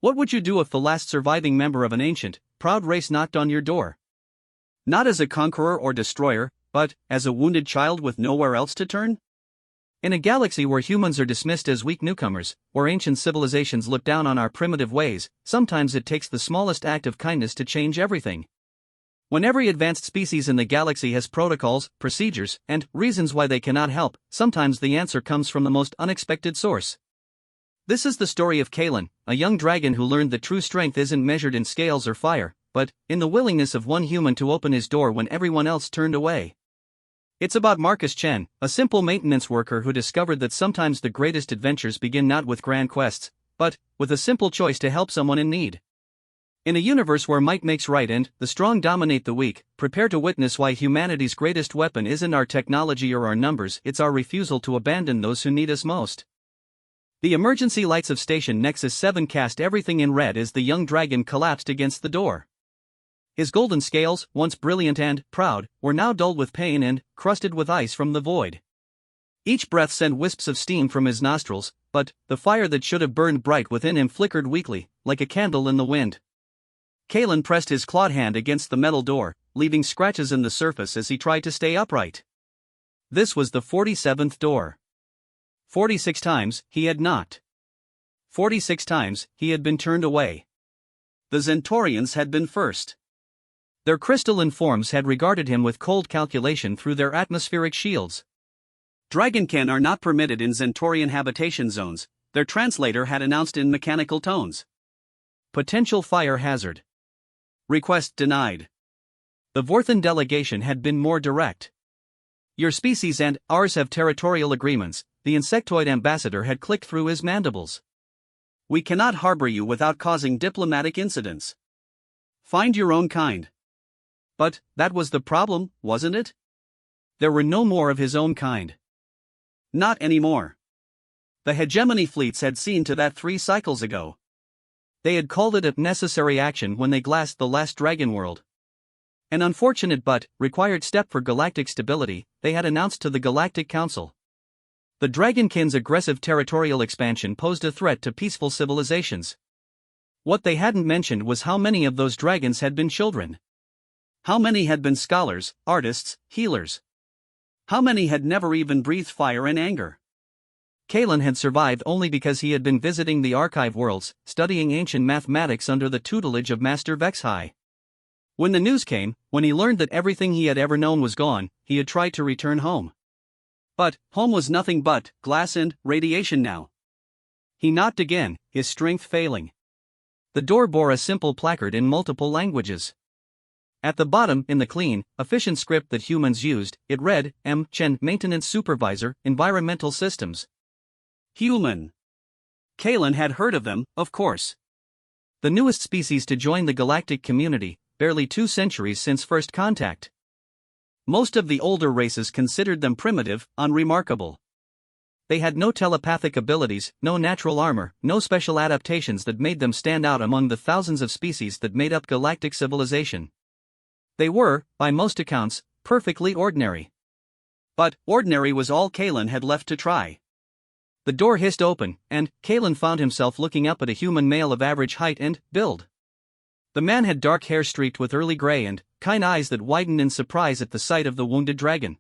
What would you do if the last surviving member of an ancient, proud race knocked on your door? Not as a conqueror or destroyer, but as a wounded child with nowhere else to turn? In a galaxy where humans are dismissed as weak newcomers, where ancient civilizations look down on our primitive ways, sometimes it takes the smallest act of kindness to change everything. When every advanced species in the galaxy has protocols, procedures, and reasons why they cannot help, sometimes the answer comes from the most unexpected source. This is the story of Kalen, a young dragon who learned that true strength isn't measured in scales or fire, but in the willingness of one human to open his door when everyone else turned away. It's about Marcus Chen, a simple maintenance worker who discovered that sometimes the greatest adventures begin not with grand quests, but with a simple choice to help someone in need. In a universe where might makes right and the strong dominate the weak, prepare to witness why humanity's greatest weapon isn't our technology or our numbers, it's our refusal to abandon those who need us most. The emergency lights of Station Nexus 7 cast everything in red as the young dragon collapsed against the door. His golden scales, once brilliant and proud, were now dulled with pain and crusted with ice from the void. Each breath sent wisps of steam from his nostrils, but the fire that should have burned bright within him flickered weakly, like a candle in the wind. Kalen pressed his clawed hand against the metal door, leaving scratches in the surface as he tried to stay upright. This was the 47th door. 46 times he had knocked. 46 times he had been turned away. The Zentorians had been first. Their crystalline forms had regarded him with cold calculation through their atmospheric shields. Dragonkin are not permitted in Zentorian habitation zones, their translator had announced in mechanical tones. Potential fire hazard. Request denied. The Vorthan delegation had been more direct. Your species and ours have territorial agreements, the insectoid ambassador had clicked through his mandibles. We cannot harbor you without causing diplomatic incidents. Find your own kind. But that was the problem, wasn't it? There were no more of his own kind. Not anymore. The hegemony fleets had seen to that 3 cycles ago. They had called it a necessary action when they glassed the last dragon world. An unfortunate but required step for galactic stability, they had announced to the Galactic Council. The Dragonkin's aggressive territorial expansion posed a threat to peaceful civilizations. What they hadn't mentioned was how many of those dragons had been children. How many had been scholars, artists, healers? How many had never even breathed fire and anger? Kalen had survived only because he had been visiting the archive worlds, studying ancient mathematics under the tutelage of Master Vexhai. When the news came, when he learned that everything he had ever known was gone, he had tried to return home. But home was nothing but glass and radiation now. He knocked again, his strength failing. The door bore a simple placard in multiple languages. At the bottom, in the clean, efficient script that humans used, it read, M. Chen, Maintenance Supervisor, Environmental Systems. Human. Kalen had heard of them, of course. The newest species to join the galactic community, barely 2 centuries since first contact. Most of the older races considered them primitive, unremarkable. They had no telepathic abilities, no natural armor, no special adaptations that made them stand out among the thousands of species that made up galactic civilization. They were, by most accounts, perfectly ordinary. But ordinary was all Kalen had left to try. The door hissed open, and Kalen found himself looking up at a human male of average height and build. The man had dark hair streaked with early gray and kind eyes that widened in surprise at the sight of the wounded dragon.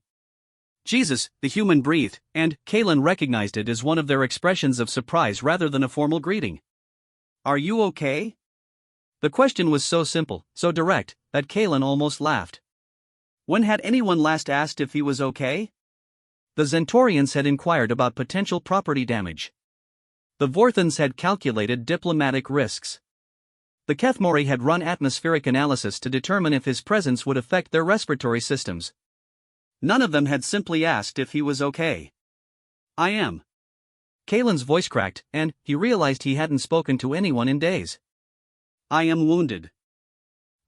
Jesus, the human breathed, and Kalen recognized it as one of their expressions of surprise rather than a formal greeting. Are you okay? The question was so simple, so direct, that Kalen almost laughed. When had anyone last asked if he was okay? The Zentorians had inquired about potential property damage. The Vorthans had calculated diplomatic risks. The Kethmori had run atmospheric analysis to determine if his presence would affect their respiratory systems. None of them had simply asked if he was okay. I am. Kalen's voice cracked, and he realized he hadn't spoken to anyone in days. I am wounded.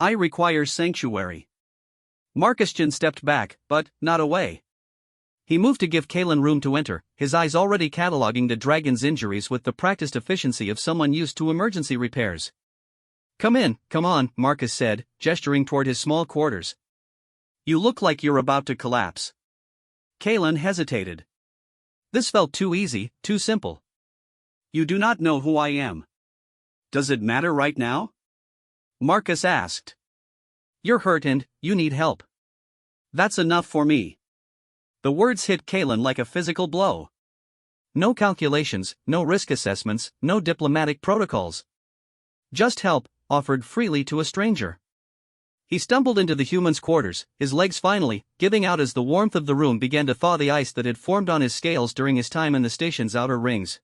I require sanctuary. Marcusjan stepped back, but not away. He moved to give Kalen room to enter, his eyes already cataloging the dragon's injuries with the practiced efficiency of someone used to emergency repairs. Come in, come on, Marcus said, gesturing toward his small quarters. You look like you're about to collapse. Kalen hesitated. This felt too easy, too simple. You do not know who I am. Does it matter right now? Marcus asked. You're hurt and you need help. That's enough for me. The words hit Kalen like a physical blow. No calculations, no risk assessments, no diplomatic protocols. Just help, offered freely to a stranger. He stumbled into the human's quarters, his legs finally giving out as the warmth of the room began to thaw the ice that had formed on his scales during his time in the station's outer rings.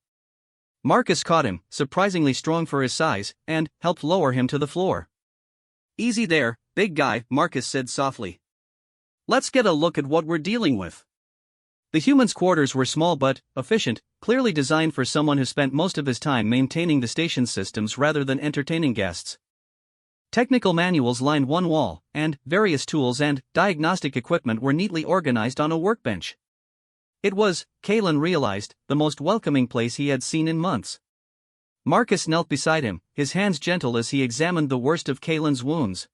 Marcus caught him, surprisingly strong for his size, and helped lower him to the floor. Easy there, big guy, Marcus said softly. Let's get a look at what we're dealing with. The human's quarters were small but efficient, clearly designed for someone who spent most of his time maintaining the station's systems rather than entertaining guests. Technical manuals lined one wall, and various tools and diagnostic equipment were neatly organized on a workbench. It was, Kalen realized, the most welcoming place he had seen in months. Marcus knelt beside him, his hands gentle as he examined the worst of Kalen's wounds.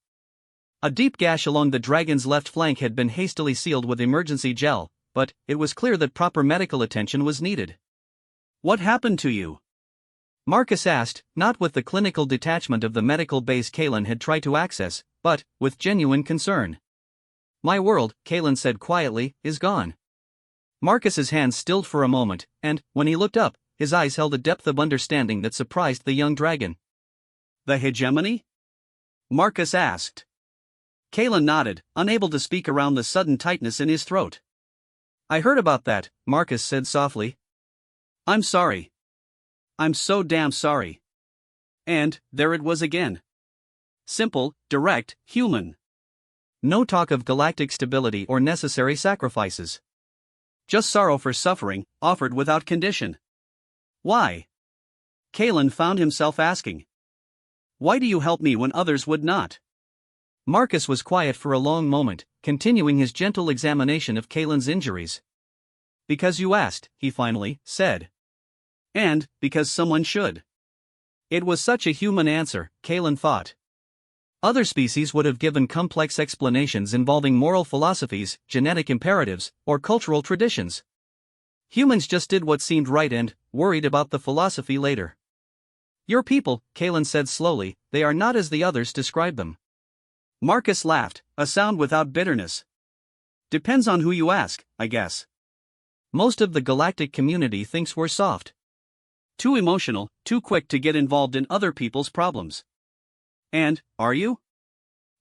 A deep gash along the dragon's left flank had been hastily sealed with emergency gel, but it was clear that proper medical attention was needed. What happened to you? Marcus asked, not with the clinical detachment of the medical base Kalen had tried to access, but with genuine concern. My world, Kalen said quietly, is gone. Marcus's hands stilled for a moment, and, when he looked up, his eyes held a depth of understanding that surprised the young dragon. The hegemony? Marcus asked. Kalen nodded, unable to speak around the sudden tightness in his throat. I heard about that, Marcus said softly. I'm sorry. I'm so damn sorry. And, there it was again. Simple, direct, human. No talk of galactic stability or necessary sacrifices. Just sorrow for suffering, offered without condition. Why? Kalen found himself asking. Why do you help me when others would not? Marcus was quiet for a long moment, continuing his gentle examination of Kalen's injuries. Because you asked, he finally said. And, because someone should. It was such a human answer, Kalen thought. Other species would have given complex explanations involving moral philosophies, genetic imperatives, or cultural traditions. Humans just did what seemed right and worried about the philosophy later. Your people, Kalen said slowly, they are not as the others describe them. Marcus laughed, a sound without bitterness. Depends on who you ask, I guess. Most of the galactic community thinks we're soft. Too emotional, too quick to get involved in other people's problems. And, are you?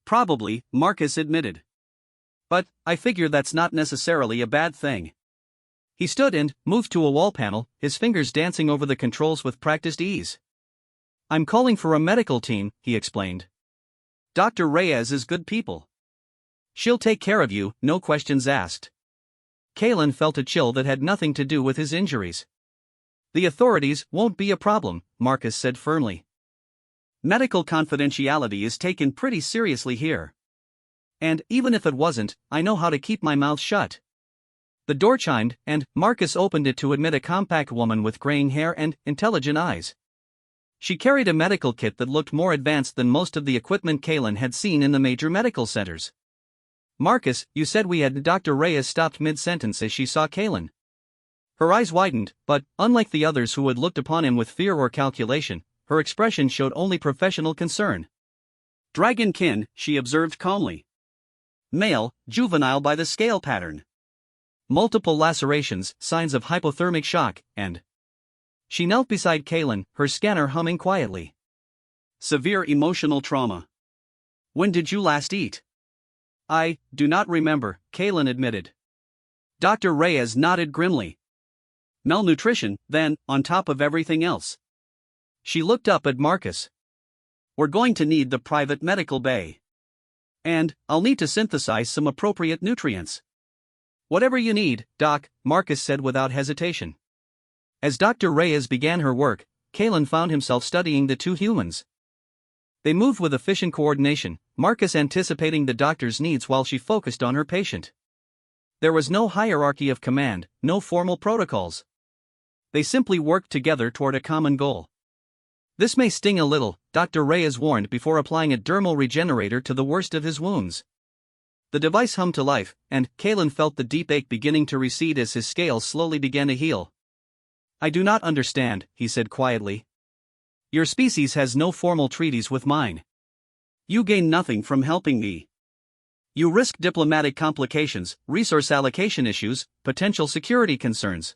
Probably, Marcus admitted. But, I figure that's not necessarily a bad thing. He stood and moved to a wall panel, his fingers dancing over the controls with practiced ease. I'm calling for a medical team, he explained. Dr. Reyes is good people. She'll take care of you, no questions asked. Kalen felt a chill that had nothing to do with his injuries. The authorities won't be a problem, Marcus said firmly. Medical confidentiality is taken pretty seriously here. And even if it wasn't, I know how to keep my mouth shut. The door chimed, and Marcus opened it to admit a compact woman with graying hair and intelligent eyes. She carried a medical kit that looked more advanced than most of the equipment Kalen had seen in the major medical centers. Marcus, you said we had. Dr. Reyes stopped mid-sentence as she saw Kalen. Her eyes widened, but, unlike the others who had looked upon him with fear or calculation, her expression showed only professional concern. Dragonkin, she observed calmly. Male, juvenile by the scale pattern. Multiple lacerations, signs of hypothermic shock, and... She knelt beside Kalen, her scanner humming quietly. Severe emotional trauma. When did you last eat? I do not remember, Kalen admitted. Dr. Reyes nodded grimly. Malnutrition, then, on top of everything else. She looked up at Marcus. We're going to need the private medical bay. And, I'll need to synthesize some appropriate nutrients. Whatever you need, Doc, Marcus said without hesitation. As Dr. Reyes began her work, Kalen found himself studying the two humans. They moved with efficient coordination, Marcus anticipating the doctor's needs while she focused on her patient. There was no hierarchy of command, no formal protocols. They simply worked together toward a common goal. This may sting a little, Dr. Reyes warned before applying a dermal regenerator to the worst of his wounds. The device hummed to life, and Kalen felt the deep ache beginning to recede as his scales slowly began to heal. I do not understand, he said quietly. Your species has no formal treaties with mine. You gain nothing from helping me. You risk diplomatic complications, resource allocation issues, potential security concerns.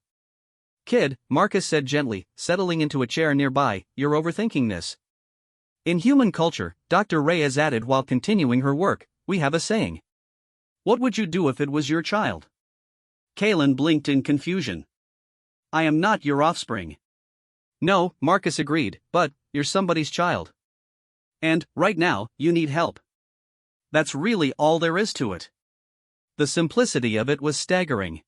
Kid, Marcus said gently, settling into a chair nearby, you're overthinking this. In human culture, Dr. Reyes added while continuing her work, we have a saying. What would you do if it was your child? Kalen blinked in confusion. I am not your offspring. No, Marcus agreed, but you're somebody's child. And, right now, you need help. That's really all there is to it. The simplicity of it was staggering.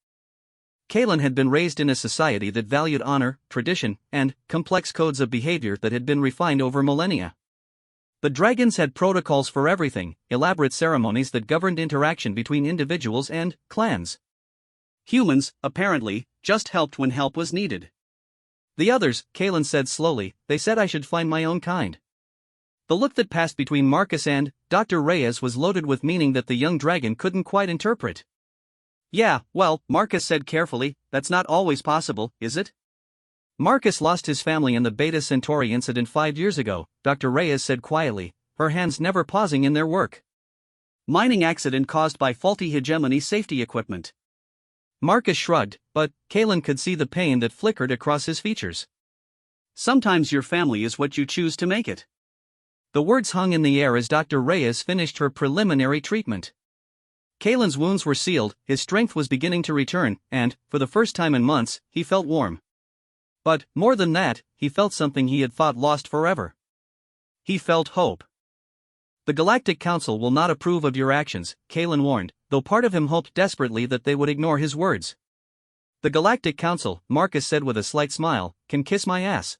Kalen had been raised in a society that valued honor, tradition, and complex codes of behavior that had been refined over millennia. The dragons had protocols for everything, elaborate ceremonies that governed interaction between individuals and clans. Humans, apparently, just helped when help was needed. The others, Kalen said slowly, they said I should find my own kind. The look that passed between Marcus and Dr. Reyes was loaded with meaning that the young dragon couldn't quite interpret. Yeah, well, Marcus said carefully, that's not always possible, is it? Marcus lost his family in the Beta Centauri incident 5 years ago, Dr. Reyes said quietly, her hands never pausing in their work. Mining accident caused by faulty hegemony safety equipment. Marcus shrugged, but Kalen could see the pain that flickered across his features. Sometimes your family is what you choose to make it. The words hung in the air as Dr. Reyes finished her preliminary treatment. Kalen's wounds were sealed, his strength was beginning to return, and, for the first time in months, he felt warm. But, more than that, he felt something he had thought lost forever. He felt hope. The Galactic Council will not approve of your actions, Kalen warned, though part of him hoped desperately that they would ignore his words. The Galactic Council, Marcus said with a slight smile, can kiss my ass.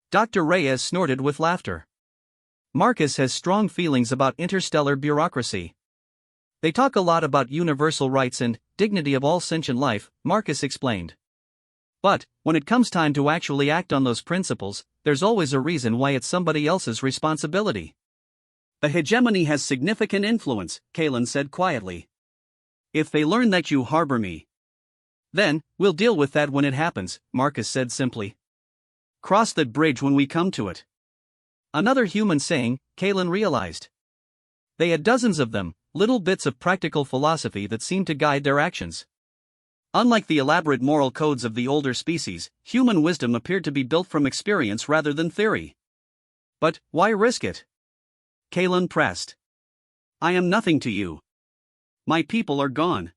Dr. Reyes snorted with laughter. Marcus has strong feelings about interstellar bureaucracy. They talk a lot about universal rights and dignity of all sentient life, Marcus explained. But, when it comes time to actually act on those principles, there's always a reason why it's somebody else's responsibility. The hegemony has significant influence, Kalen said quietly. If they learn that you harbor me, then, we'll deal with that when it happens, Marcus said simply. Cross that bridge when we come to it. Another human saying, Kalen realized. They had dozens of them, little bits of practical philosophy that seemed to guide their actions. Unlike the elaborate moral codes of the older species, human wisdom appeared to be built from experience rather than theory. But, why risk it? Kalen pressed. I am nothing to you. My people are gone.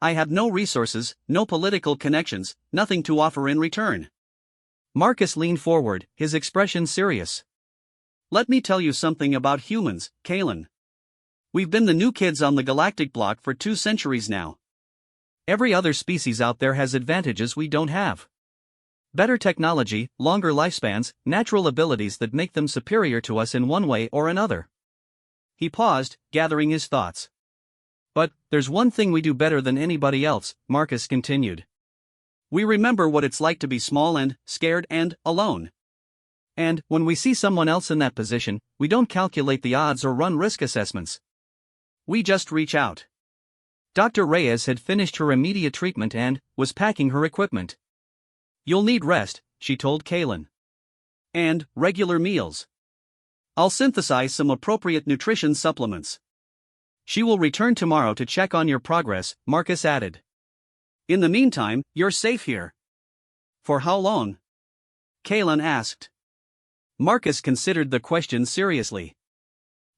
I have no resources, no political connections, nothing to offer in return. Marcus leaned forward, his expression serious. Let me tell you something about humans, Kalen. We've been the new kids on the galactic block for 2 centuries now. Every other species out there has advantages we don't have. Better technology, longer lifespans, natural abilities that make them superior to us in one way or another. He paused, gathering his thoughts. But, there's one thing we do better than anybody else, Marcus continued. We remember what it's like to be small and scared and alone. And, when we see someone else in that position, we don't calculate the odds or run risk assessments. We just reach out. Dr. Reyes had finished her immediate treatment and was packing her equipment. You'll need rest, she told Kalen. And regular meals. I'll synthesize some appropriate nutrition supplements. She will return tomorrow to check on your progress, Marcus added. In the meantime, you're safe here. For how long? Kalen asked. Marcus considered the question seriously.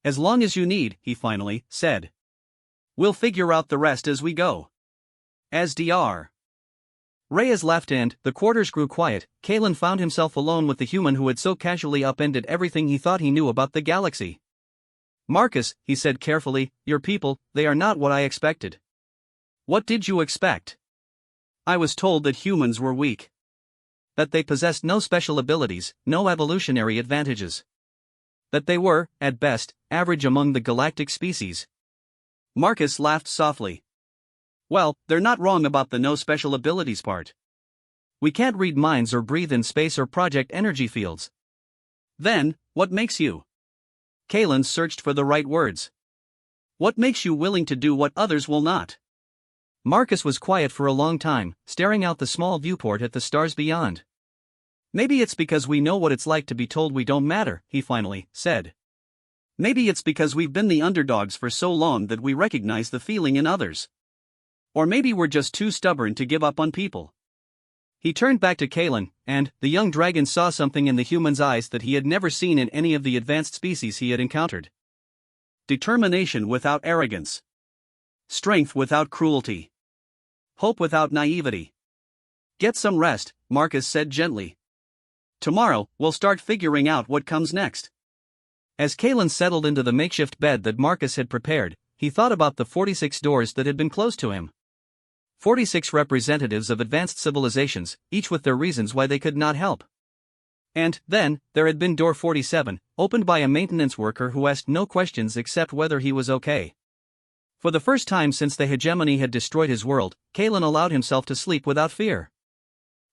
As long as you need, he finally said. We'll figure out the rest as we go. As Dr. Reyes left and the quarters grew quiet, Kalen found himself alone with the human who had so casually upended everything he thought he knew about the galaxy. Marcus, he said carefully, your people, they are not what I expected. What did you expect? I was told that humans were weak. That they possessed no special abilities, no evolutionary advantages. That they were, at best, average among the galactic species. Marcus laughed softly. Well, they're not wrong about the no special abilities part. We can't read minds or breathe in space or project energy fields. Then, what makes you? Kalen searched for the right words. What makes you willing to do what others will not? Marcus was quiet for a long time, staring out the small viewport at the stars beyond. Maybe it's because we know what it's like to be told we don't matter, he finally said. Maybe it's because we've been the underdogs for so long that we recognize the feeling in others. Or maybe we're just too stubborn to give up on people. He turned back to Kalen, and the young dragon saw something in the human's eyes that he had never seen in any of the advanced species he had encountered. Determination without arrogance. Strength without cruelty. Hope without naivety. Get some rest, Marcus said gently. Tomorrow, we'll start figuring out what comes next. As Kalen settled into the makeshift bed that Marcus had prepared, he thought about the 46 doors that had been closed to him. 46 representatives of advanced civilizations, each with their reasons why they could not help. And, then, there had been door 47, opened by a maintenance worker who asked no questions except whether he was okay. For the first time since the hegemony had destroyed his world, Kalen allowed himself to sleep without fear.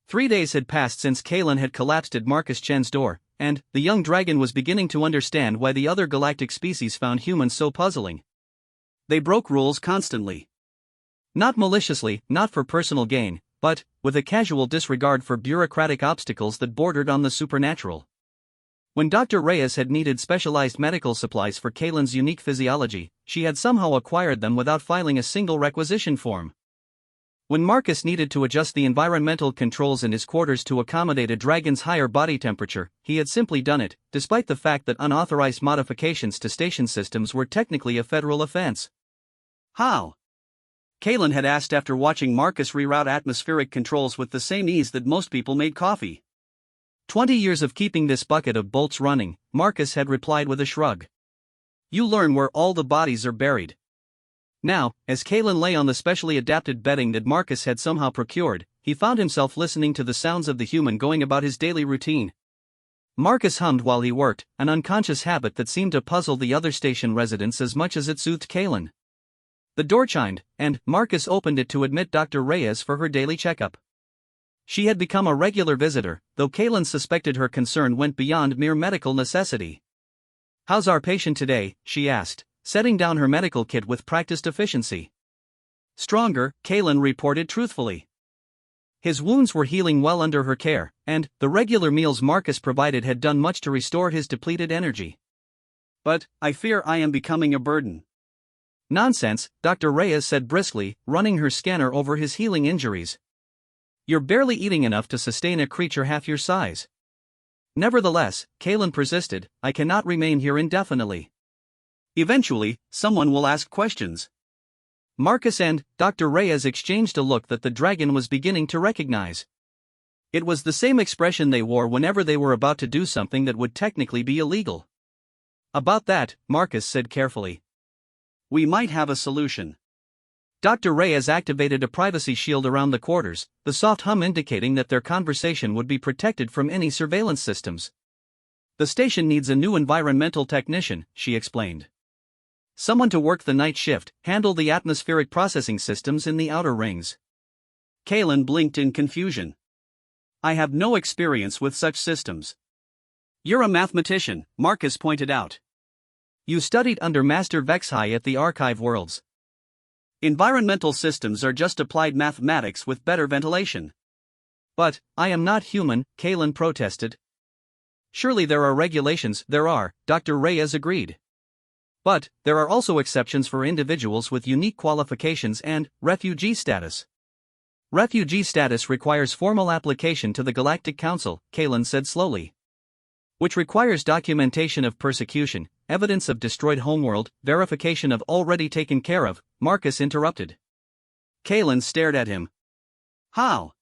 3 days had passed since Kalen had collapsed at Marcus Chen's door, and the young dragon was beginning to understand why the other galactic species found humans so puzzling. They broke rules constantly. Not maliciously, not for personal gain, but with a casual disregard for bureaucratic obstacles that bordered on the supernatural. When Dr. Reyes had needed specialized medical supplies for Kalen's unique physiology, she had somehow acquired them without filing a single requisition form. When Marcus needed to adjust the environmental controls in his quarters to accommodate a dragon's higher body temperature, he had simply done it, despite the fact that unauthorized modifications to station systems were technically a federal offense. How? Kalen had asked after watching Marcus reroute atmospheric controls with the same ease that most people made coffee. 20 years of keeping this bucket of bolts running, Marcus had replied with a shrug. You learn where all the bodies are buried. Now, as Kalen lay on the specially adapted bedding that Marcus had somehow procured, he found himself listening to the sounds of the human going about his daily routine. Marcus hummed while he worked, an unconscious habit that seemed to puzzle the other station residents as much as it soothed Kalen. The door chimed, and Marcus opened it to admit Dr. Reyes for her daily checkup. She had become a regular visitor, though Kalen suspected her concern went beyond mere medical necessity. How's our patient today? She asked, setting down her medical kit with practiced efficiency. Stronger, Kalen reported truthfully. His wounds were healing well under her care, and the regular meals Marcus provided had done much to restore his depleted energy. But I fear I am becoming a burden. Nonsense, Dr. Reyes said briskly, running her scanner over his healing injuries. You're barely eating enough to sustain a creature half your size. Nevertheless, Kalen persisted, I cannot remain here indefinitely. Eventually, someone will ask questions. Marcus and Dr. Reyes exchanged a look that the dragon was beginning to recognize. It was the same expression they wore whenever they were about to do something that would technically be illegal. About that, Marcus said carefully. We might have a solution. Dr. Reyes activated a privacy shield around the quarters, the soft hum indicating that their conversation would be protected from any surveillance systems. The station needs a new environmental technician, she explained. Someone to work the night shift, handle the atmospheric processing systems in the outer rings. Kalen blinked in confusion. I have no experience with such systems. You're a mathematician, Marcus pointed out. You studied under Master Vexhai at the Archive Worlds. Environmental systems are just applied mathematics with better ventilation. But, I am not human, Kalen protested. Surely there are regulations. There are, Dr. Reyes agreed. But, there are also exceptions for individuals with unique qualifications and refugee status. Refugee status requires formal application to the Galactic Council, Kalen said slowly. Which requires documentation of persecution, evidence of destroyed homeworld, verification of already taken care of, Marcus interrupted. Kalen stared at him. How?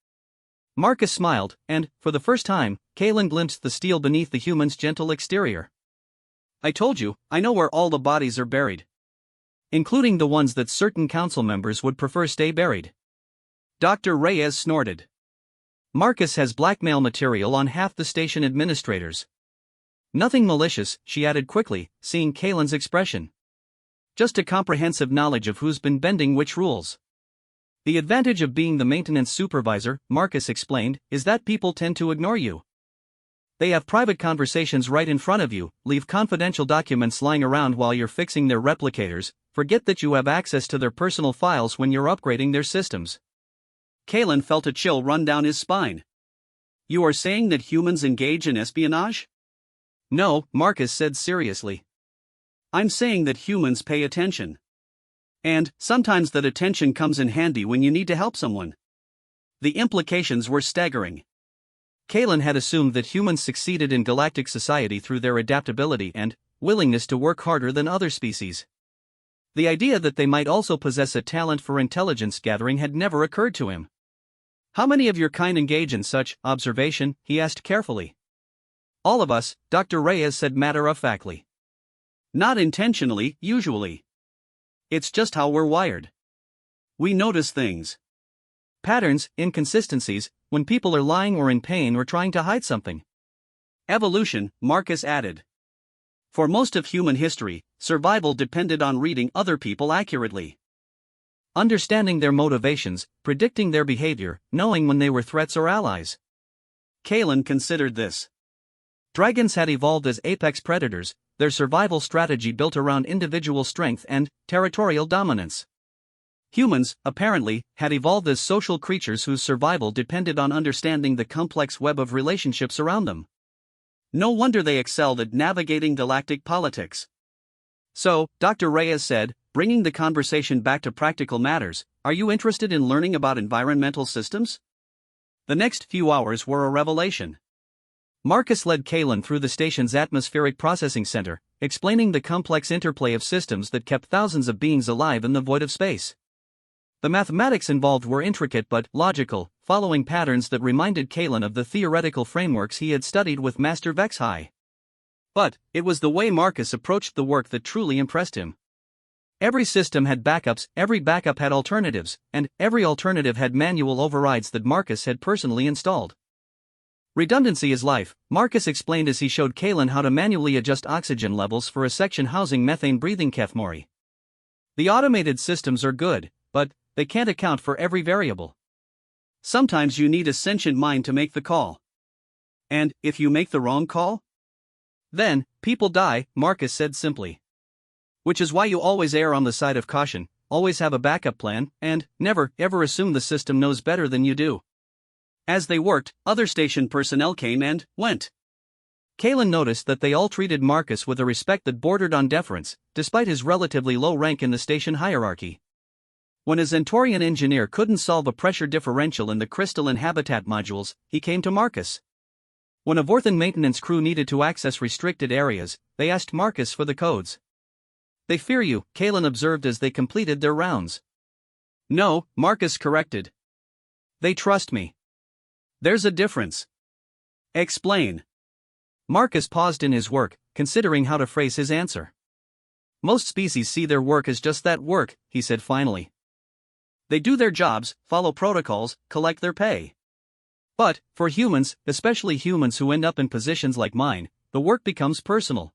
Marcus smiled, and, for the first time, Kalen glimpsed the steel beneath the human's gentle exterior. I told you, I know where all the bodies are buried. Including the ones that certain council members would prefer stay buried. Dr. Reyes snorted. Marcus has blackmail material on half the station administrators. Nothing malicious, she added quickly, seeing Kalen's expression. Just a comprehensive knowledge of who's been bending which rules. The advantage of being the maintenance supervisor, Marcus explained, is that people tend to ignore you. They have private conversations right in front of you, leave confidential documents lying around while you're fixing their replicators, forget that you have access to their personal files when you're upgrading their systems. Kalen felt a chill run down his spine. You are saying that humans engage in espionage? No, Marcus said seriously. I'm saying that humans pay attention. And, sometimes that attention comes in handy when you need to help someone. The implications were staggering. Kalen had assumed that humans succeeded in galactic society through their adaptability and willingness to work harder than other species. The idea that they might also possess a talent for intelligence gathering had never occurred to him. How many of your kind engage in such observation? He asked carefully. All of us, Dr. Reyes said matter-of-factly. Not intentionally, usually. It's just how we're wired. We notice things. Patterns, inconsistencies, when people are lying or in pain or trying to hide something. Evolution, Marcus added. For most of human history, survival depended on reading other people accurately. Understanding their motivations, predicting their behavior, knowing when they were threats or allies. Kalen considered this. Dragons had evolved as apex predators, their survival strategy built around individual strength and territorial dominance. Humans, apparently, had evolved as social creatures whose survival depended on understanding the complex web of relationships around them. No wonder they excelled at navigating galactic politics. So, Dr. Reyes said, bringing the conversation back to practical matters, are you interested in learning about environmental systems? The next few hours were a revelation. Marcus led Kalen through the station's atmospheric processing center, explaining the complex interplay of systems that kept thousands of beings alive in the void of space. The mathematics involved were intricate but logical, following patterns that reminded Kalen of the theoretical frameworks he had studied with Master Vexhai. But it was the way Marcus approached the work that truly impressed him. Every system had backups, every backup had alternatives, and every alternative had manual overrides that Marcus had personally installed. Redundancy is life, Marcus explained as he showed Kalen how to manually adjust oxygen levels for a section housing methane-breathing Kefmori. The automated systems are good, but they can't account for every variable. Sometimes you need a sentient mind to make the call. And if you make the wrong call? Then, people die, Marcus said simply. Which is why you always err on the side of caution, always have a backup plan, and never, ever assume the system knows better than you do. As they worked, other station personnel came and went. Kalen noticed that they all treated Marcus with a respect that bordered on deference, despite his relatively low rank in the station hierarchy. When a Zentorian engineer couldn't solve a pressure differential in the crystalline habitat modules, he came to Marcus. When a Vorthan maintenance crew needed to access restricted areas, they asked Marcus for the codes. They fear you, Kalen observed as they completed their rounds. No, Marcus corrected. They trust me. There's a difference. Explain. Marcus paused in his work, considering how to phrase his answer. Most species see their work as just that work, he said finally. They do their jobs, follow protocols, collect their pay. But, for humans, especially humans who end up in positions like mine, the work becomes personal.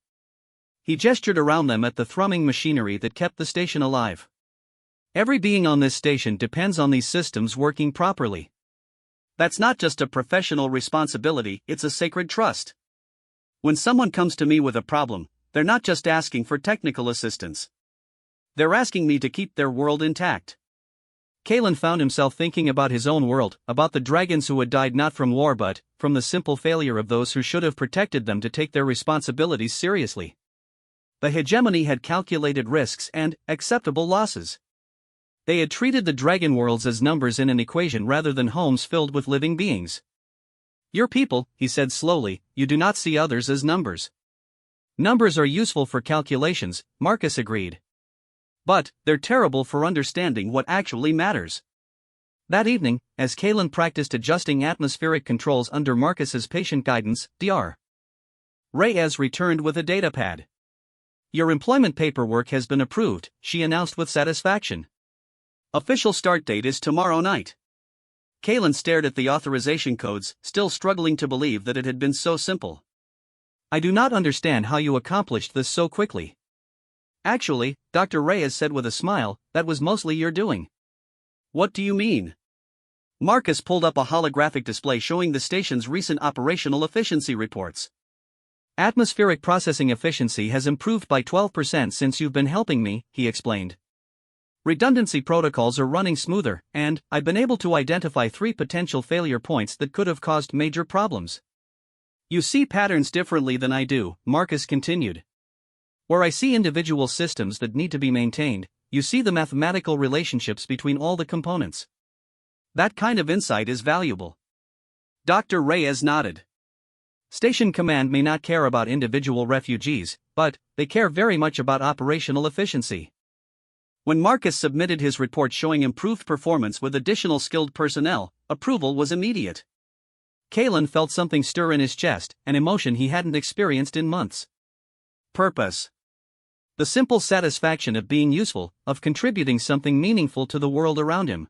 He gestured around them at the thrumming machinery that kept the station alive. Every being on this station depends on these systems working properly. That's not just a professional responsibility, it's a sacred trust. When someone comes to me with a problem, they're not just asking for technical assistance. They're asking me to keep their world intact. Kalen found himself thinking about his own world, about the dragons who had died not from war but from the simple failure of those who should have protected them to take their responsibilities seriously. The hegemony had calculated risks and acceptable losses. They had treated the dragon worlds as numbers in an equation rather than homes filled with living beings. Your people, he said slowly, you do not see others as numbers. Numbers are useful for calculations, Marcus agreed. But they're terrible for understanding what actually matters. That evening, as Kalen practiced adjusting atmospheric controls under Marcus's patient guidance, Dr. Reyes returned with a datapad. Your employment paperwork has been approved, she announced with satisfaction. Official start date is tomorrow night. Kalen stared at the authorization codes, still struggling to believe that it had been so simple. I do not understand how you accomplished this so quickly. Actually, Dr. Reyes said with a smile, that was mostly your doing. What do you mean? Marcus pulled up a holographic display showing the station's recent operational efficiency reports. Atmospheric processing efficiency has improved by 12% since you've been helping me, he explained. Redundancy protocols are running smoother, and I've been able to identify 3 potential failure points that could have caused major problems. You see patterns differently than I do, Marcus continued. Where I see individual systems that need to be maintained, you see the mathematical relationships between all the components. That kind of insight is valuable. Dr. Reyes nodded. Station Command may not care about individual refugees, but they care very much about operational efficiency. When Marcus submitted his report showing improved performance with additional skilled personnel, approval was immediate. Kalen felt something stir in his chest, an emotion he hadn't experienced in months. Purpose. The simple satisfaction of being useful, of contributing something meaningful to the world around him.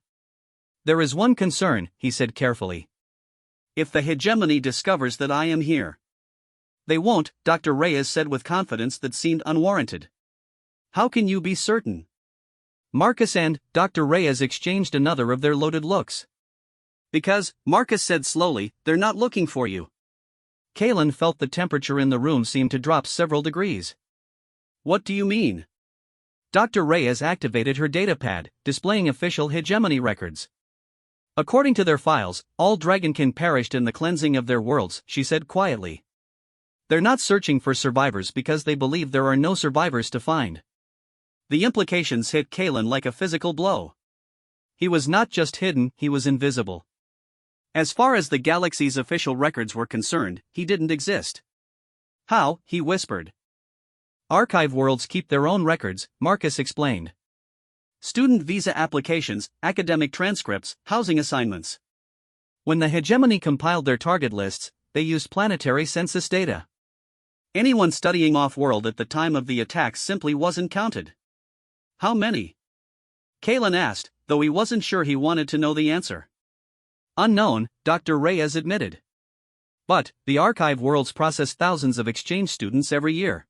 There is one concern, he said carefully. If the hegemony discovers that I am here. They won't, Dr. Reyes said with confidence that seemed unwarranted. How can you be certain? Marcus and Dr. Reyes exchanged another of their loaded looks. Because, Marcus said slowly, they're not looking for you. Kalen felt the temperature in the room seemed to drop several degrees. What do you mean? Dr. Reyes activated her datapad, displaying official hegemony records. According to their files, all Dragonkin perished in the cleansing of their worlds, she said quietly. They're not searching for survivors because they believe there are no survivors to find. The implications hit Kalen like a physical blow. He was not just hidden, he was invisible. As far as the galaxy's official records were concerned, he didn't exist. How? He whispered. Archive worlds keep their own records, Marcus explained. Student visa applications, academic transcripts, housing assignments. When the hegemony compiled their target lists, they used planetary census data. Anyone studying off-world at the time of the attacks simply wasn't counted. How many? Kalen asked, though he wasn't sure he wanted to know the answer. Unknown, Dr. Reyes admitted. But, the archive worlds process thousands of exchange students every year.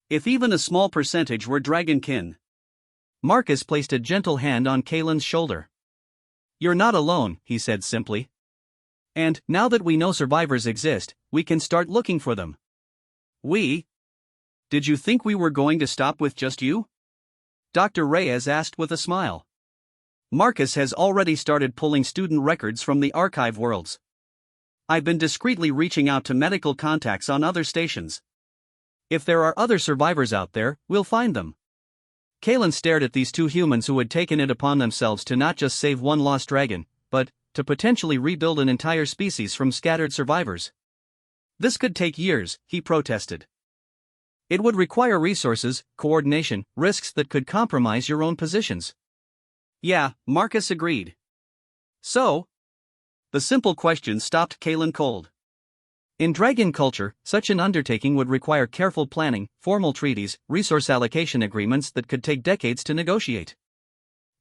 If even a small percentage were Dragonkin. Marcus placed a gentle hand on Kalen's shoulder. You're not alone, he said simply. And, now that we know survivors exist, we can start looking for them. We? Did you think we were going to stop with just you? Dr. Reyes asked with a smile. Marcus has already started pulling student records from the archive worlds. I've been discreetly reaching out to medical contacts on other stations. If there are other survivors out there, we'll find them. Kalen stared at these 2 humans who had taken it upon themselves to not just save one lost dragon, but to potentially rebuild an entire species from scattered survivors. This could take years, he protested. It would require resources, coordination, risks that could compromise your own positions. Yeah, Marcus agreed. So? The simple question stopped Kalen cold. In dragon culture, such an undertaking would require careful planning, formal treaties, resource allocation agreements that could take decades to negotiate.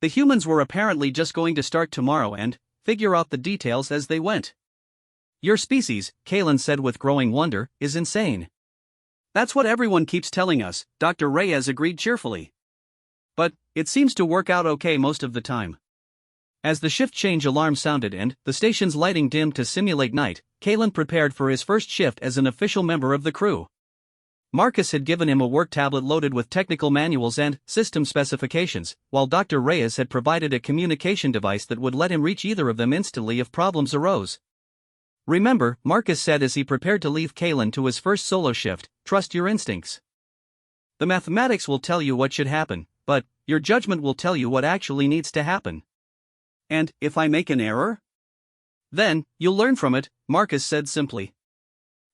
The humans were apparently just going to start tomorrow and figure out the details as they went. Your species, Kalen said with growing wonder, is insane. That's what everyone keeps telling us, Dr. Reyes agreed cheerfully. But it seems to work out okay most of the time. As the shift change alarm sounded and the station's lighting dimmed to simulate night, Kalen prepared for his first shift as an official member of the crew. Marcus had given him a work tablet loaded with technical manuals and system specifications, while Dr. Reyes had provided a communication device that would let him reach either of them instantly if problems arose. Remember, Marcus said as he prepared to leave Kalen to his first solo shift, trust your instincts. The mathematics will tell you what should happen, but your judgment will tell you what actually needs to happen. And, if I make an error? Then, you'll learn from it, Marcus said simply.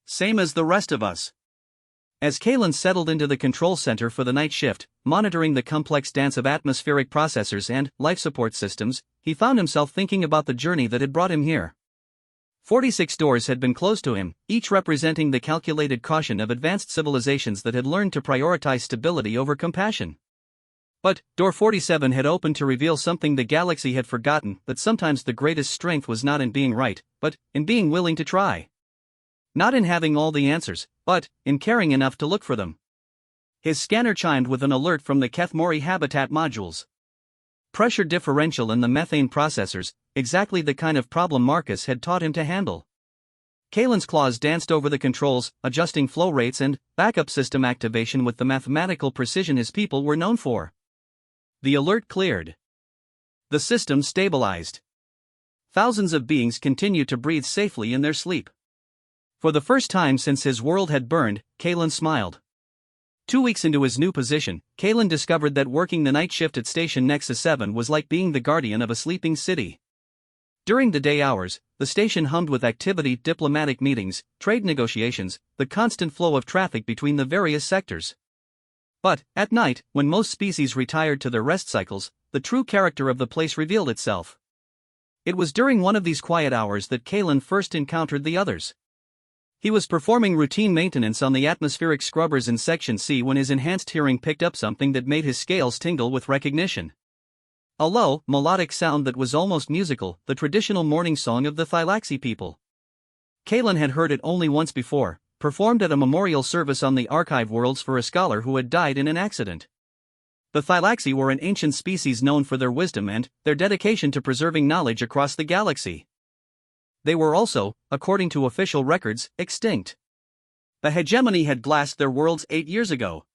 Same as the rest of us. As Kalen settled into the control center for the night shift, monitoring the complex dance of atmospheric processors and life support systems, he found himself thinking about the journey that had brought him here. 46 doors had been closed to him, each representing the calculated caution of advanced civilizations that had learned to prioritize stability over compassion. But, door 47 had opened to reveal something the galaxy had forgotten, that sometimes the greatest strength was not in being right, but in being willing to try. Not in having all the answers, but in caring enough to look for them. His scanner chimed with an alert from the Kethmori habitat modules. Pressure differential in the methane processors, exactly the kind of problem Marcus had taught him to handle. Kalen's claws danced over the controls, adjusting flow rates and backup system activation with the mathematical precision his people were known for. The alert cleared. The system stabilized. Thousands of beings continued to breathe safely in their sleep. For the first time since his world had burned, Kalen smiled. 2 weeks into his new position, Kalen discovered that working the night shift at Station Nexus 7 was like being the guardian of a sleeping city. During the day hours, the station hummed with activity, diplomatic meetings, trade negotiations, the constant flow of traffic between the various sectors. But, at night, when most species retired to their rest cycles, the true character of the place revealed itself. It was during one of these quiet hours that Kalen first encountered the others. He was performing routine maintenance on the atmospheric scrubbers in Section C when his enhanced hearing picked up something that made his scales tingle with recognition. A low, melodic sound that was almost musical, the traditional morning song of the Thylaxi people. Kalen had heard it only once before, performed at a memorial service on the Archive Worlds for a scholar who had died in an accident. The Thylaxi were an ancient species known for their wisdom and their dedication to preserving knowledge across the galaxy. They were also, according to official records, extinct. The hegemony had glassed their worlds 8 years ago.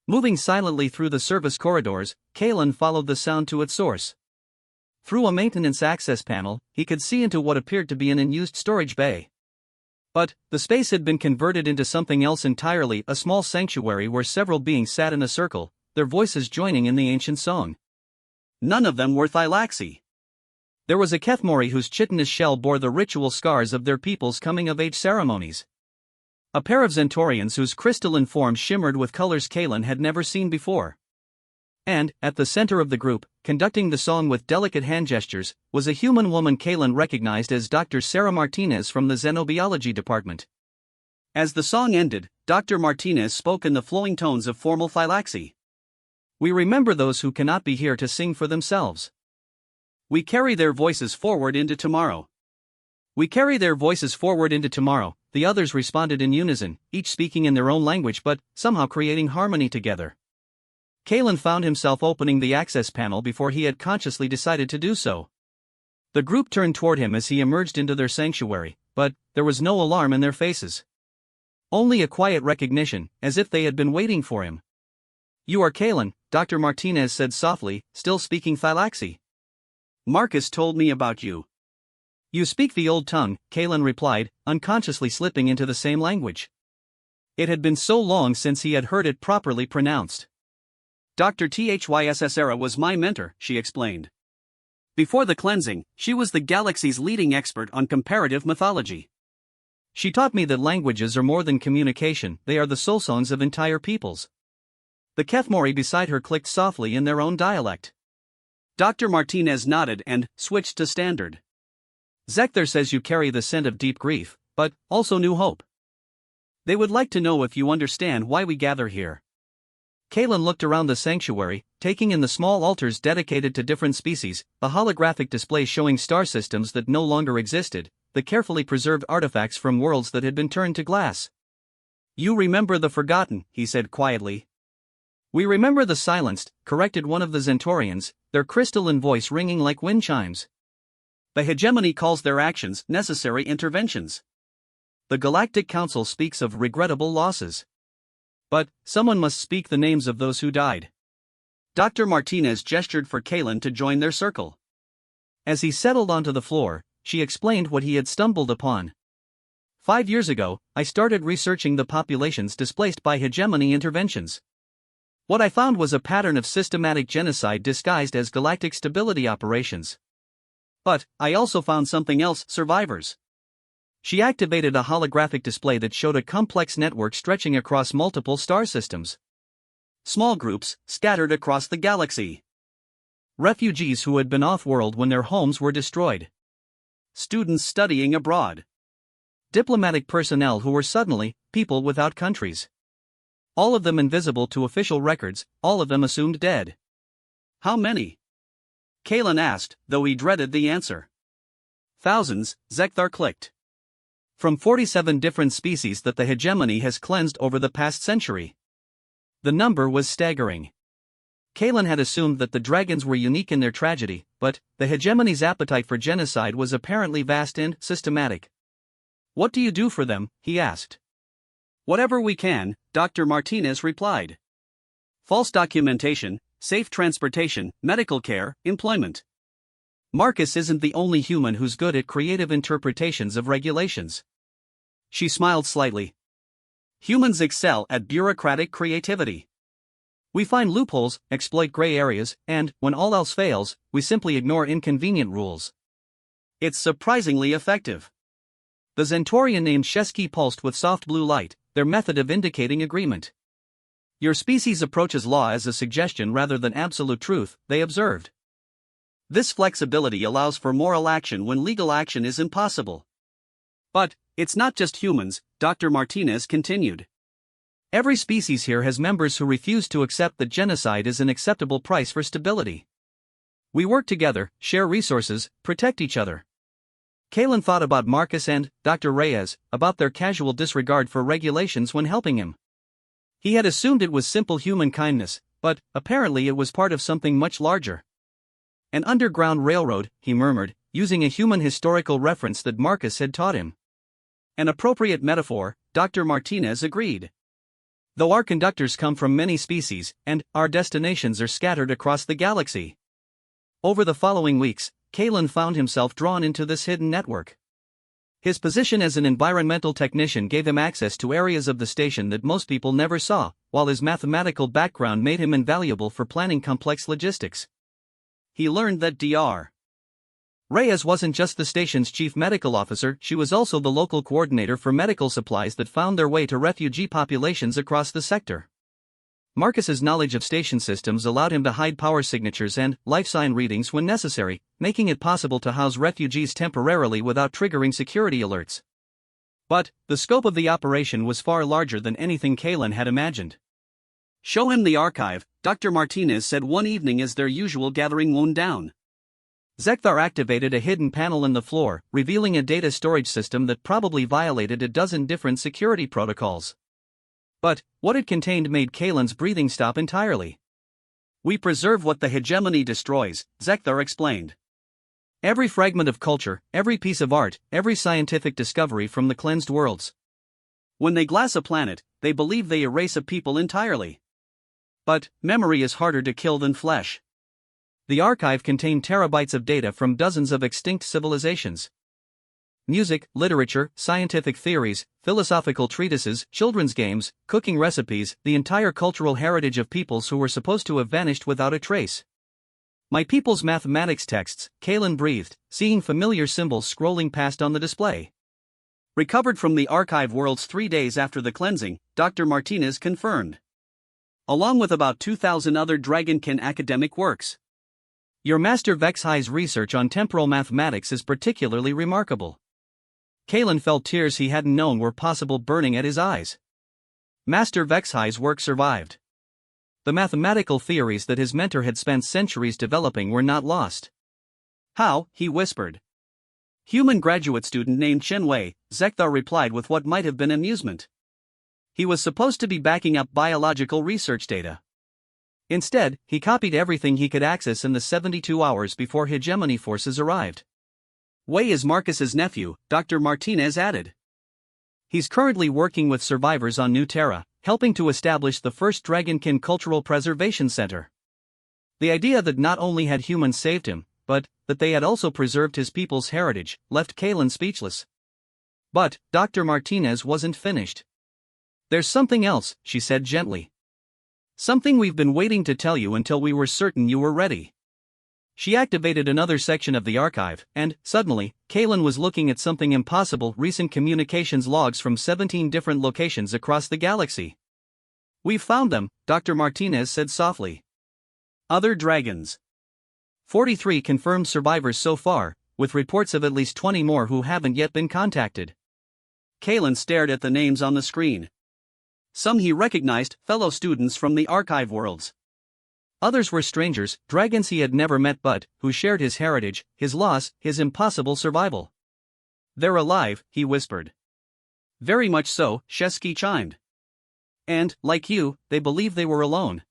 Moving silently through the service corridors, Kalen followed the sound to its source. Through a maintenance access panel, he could see into what appeared to be an unused storage bay. But the space had been converted into something else entirely, a small sanctuary where several beings sat in a circle, their voices joining in the ancient song. None of them were Thylaxi. There was a Kethmori whose chitinous shell bore the ritual scars of their people's coming-of-age ceremonies. A pair of Zentorians whose crystalline forms shimmered with colors Kalen had never seen before. And, at the center of the group, conducting the song with delicate hand gestures, was a human woman Kalen recognized as Dr. Sarah Martinez from the Xenobiology department. As the song ended, Dr. Martinez spoke in the flowing tones of formal Thylaxi. "We remember those who cannot be here to sing for themselves. We carry their voices forward into tomorrow. We carry their voices forward into tomorrow," the others responded in unison, each speaking in their own language but somehow creating harmony together. Kalen found himself opening the access panel before he had consciously decided to do so. The group turned toward him as he emerged into their sanctuary, but there was no alarm in their faces. Only a quiet recognition, as if they had been waiting for him. "You are Kalen," Dr. Martinez said softly, still speaking Thylaxi. "Marcus told me about you." "You speak the old tongue," Kalen replied, unconsciously slipping into the same language. It had been so long since he had heard it properly pronounced. "Dr. Thysera was my mentor," she explained. "Before the cleansing, she was the galaxy's leading expert on comparative mythology. She taught me that languages are more than communication, they are the soul songs of entire peoples." The Kethmori beside her clicked softly in their own dialect. Dr. Martinez nodded and switched to standard. "Zekthar says you carry the scent of deep grief, but also new hope. They would like to know if you understand why we gather here." Kalen looked around the sanctuary, taking in the small altars dedicated to different species, the holographic displays showing star systems that no longer existed, the carefully preserved artifacts from worlds that had been turned to glass. "You remember the forgotten," he said quietly. "We remember the silenced," corrected one of the Zentorians, their crystalline voice ringing like wind chimes. "The hegemony calls their actions necessary interventions. The Galactic Council speaks of regrettable losses. But someone must speak the names of those who died." Dr. Martinez gestured for Kalen to join their circle. As he settled onto the floor, she explained what he had stumbled upon. 5 years ago, I started researching the populations displaced by hegemony interventions. What I found was a pattern of systematic genocide disguised as galactic stability operations. But I also found something else: survivors. She activated a holographic display that showed a complex network stretching across multiple star systems. Small groups, scattered across the galaxy. Refugees who had been off-world when their homes were destroyed. Students studying abroad. Diplomatic personnel who were suddenly people without countries. All of them invisible to official records, all of them assumed dead. "How many?" Kalen asked, though he dreaded the answer. "Thousands," Zekthar clicked. "From 47 different species that the hegemony has cleansed over the past century." The number was staggering. Kalen had assumed that the dragons were unique in their tragedy, but the hegemony's appetite for genocide was apparently vast and systematic. "What do you do for them?" he asked. "Whatever we can," Dr. Martinez replied. "False documentation, safe transportation, medical care, employment. Marcus isn't the only human who's good at creative interpretations of regulations. She smiled slightly. Humans excel at bureaucratic creativity. We find loopholes, exploit gray areas, and, when all else fails, we simply ignore inconvenient rules. It's surprisingly effective. The Zentorian named Shesky pulsed with soft blue light, their method of indicating agreement. Your species approaches law as a suggestion rather than absolute truth, they observed. This flexibility allows for moral action when legal action is impossible. But, it's not just humans, Dr. Martinez continued. Every species here has members who refuse to accept that genocide is an acceptable price for stability. We work together, share resources, protect each other. Kalen thought about Marcus and Dr. Reyes, about their casual disregard for regulations when helping him. He had assumed it was simple human kindness, but apparently it was part of something much larger. An underground railroad, he murmured, using a human historical reference that Marcus had taught him. An appropriate metaphor, Dr. Martinez agreed. Though our conductors come from many species, and our destinations are scattered across the galaxy. Over the following weeks, Kalen found himself drawn into this hidden network. His position as an environmental technician gave him access to areas of the station that most people never saw, while his mathematical background made him invaluable for planning complex logistics. He learned that Dr. Reyes wasn't just the station's chief medical officer, she was also the local coordinator for medical supplies that found their way to refugee populations across the sector. Marcus's knowledge of station systems allowed him to hide power signatures and life sign readings when necessary, making it possible to house refugees temporarily without triggering security alerts. But the scope of the operation was far larger than anything Kalen had imagined. "Show him the archive," Dr. Martinez said one evening as their usual gathering wound down. Zekthar activated a hidden panel in the floor, revealing a data storage system that probably violated a dozen different security protocols. But what it contained made Kalen's breathing stop entirely. "We preserve what the hegemony destroys," Zekthar explained. "Every fragment of culture, every piece of art, every scientific discovery from the cleansed worlds. When they glass a planet, they believe they erase a people entirely. But memory is harder to kill than flesh." The archive contained terabytes of data from dozens of extinct civilizations. Music, literature, scientific theories, philosophical treatises, children's games, cooking recipes, the entire cultural heritage of peoples who were supposed to have vanished without a trace. "My people's mathematics texts," Kalen breathed, seeing familiar symbols scrolling past on the display. "Recovered from the archive worlds 3 days after the cleansing," Dr. Martinez confirmed. "Along with about 2,000 other Dragonkin academic works. Your Master Vexhi's research on temporal mathematics is particularly remarkable." Kalen felt tears he hadn't known were possible burning at his eyes. Master Vexhi's work survived. The mathematical theories that his mentor had spent centuries developing were not lost. "How?" he whispered. "Human graduate student named Chen Wei," Zekthar replied with what might have been amusement. "He was supposed to be backing up biological research data. Instead, he copied everything he could access in the 72 hours before hegemony forces arrived." "Wei is Marcus's nephew," Dr. Martinez added. "He's currently working with survivors on New Terra, helping to establish the first Dragonkin Cultural Preservation Center." The idea that not only had humans saved him, but that they had also preserved his people's heritage, left Kalen speechless. But Dr. Martinez wasn't finished. "There's something else," she said gently. "Something we've been waiting to tell you until we were certain you were ready." She activated another section of the archive, and, suddenly, Kalen was looking at something impossible: recent communications logs from 17 different locations across the galaxy. "We've found them," Dr. Martinez said softly. "Other dragons. 43 confirmed survivors so far, with reports of at least 20 more who haven't yet been contacted." Kalen stared at the names on the screen. Some he recognized, fellow students from the archive worlds. Others were strangers, dragons he had never met but who shared his heritage, his loss, his impossible survival. "They're alive," he whispered. "Very much so," Shesky chimed. "And, like you, they believe they were alone.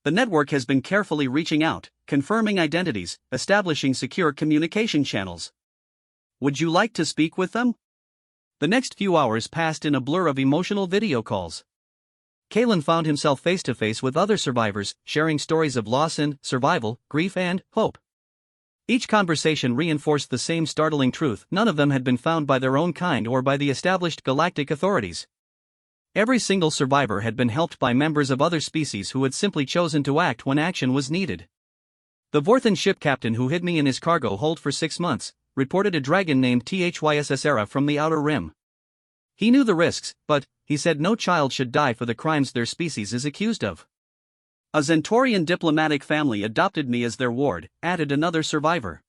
The network has been carefully reaching out, confirming identities, establishing secure communication channels. Would you like to speak with them?" The next few hours passed in a blur of emotional video calls. Kalen found himself face to face with other survivors, sharing stories of loss and survival, grief and hope. Each conversation reinforced the same startling truth: none of them had been found by their own kind or by the established galactic authorities. Every single survivor had been helped by members of other species who had simply chosen to act when action was needed. The Vorthan ship captain who hid me in his cargo hold for 6 months reported a dragon named Thysera from the Outer Rim. He knew the risks, but he said no child should die for the crimes their species is accused of. A Zentorian diplomatic family adopted me as their ward, added another survivor.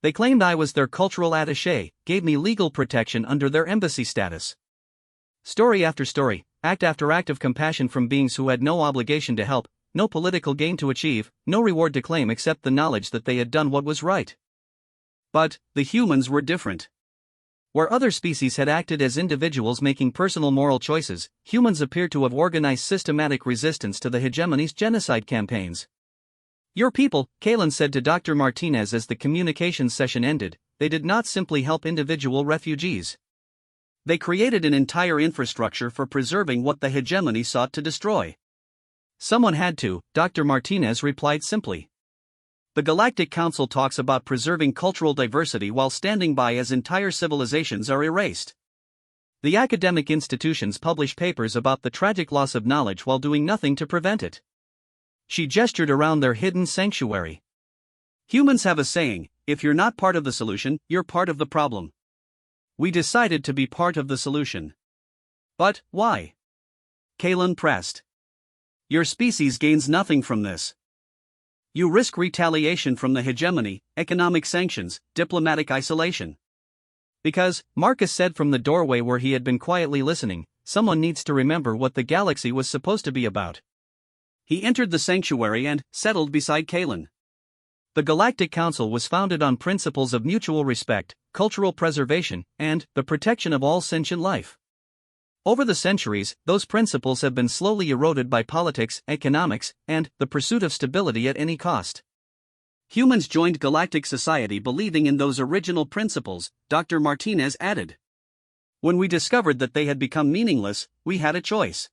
They claimed I was their cultural attaché, gave me legal protection under their embassy status. Story after story, act after act of compassion from beings who had no obligation to help, no political gain to achieve, no reward to claim except the knowledge that they had done what was right. But the humans were different. Where other species had acted as individuals making personal moral choices, humans appeared to have organized systematic resistance to the hegemony's genocide campaigns. Your people, Kalen said to Dr. Martinez as the communications session ended, they did not simply help individual refugees. They created an entire infrastructure for preserving what the hegemony sought to destroy. Someone had to, Dr. Martinez replied simply. The Galactic Council talks about preserving cultural diversity while standing by as entire civilizations are erased. The academic institutions publish papers about the tragic loss of knowledge while doing nothing to prevent it. She gestured around their hidden sanctuary. Humans have a saying: if you're not part of the solution, you're part of the problem. We decided to be part of the solution. But why? Kalen pressed. Your species gains nothing from this. You risk retaliation from the hegemony, economic sanctions, diplomatic isolation. Because, Marcus said from the doorway where he had been quietly listening, someone needs to remember what the galaxy was supposed to be about. He entered the sanctuary and settled beside Kalen. The Galactic Council was founded on principles of mutual respect, cultural preservation, and the protection of all sentient life. Over the centuries, those principles have been slowly eroded by politics, economics, and the pursuit of stability at any cost. Humans joined galactic society believing in those original principles, Dr. Martinez added. When we discovered that they had become meaningless, we had a choice.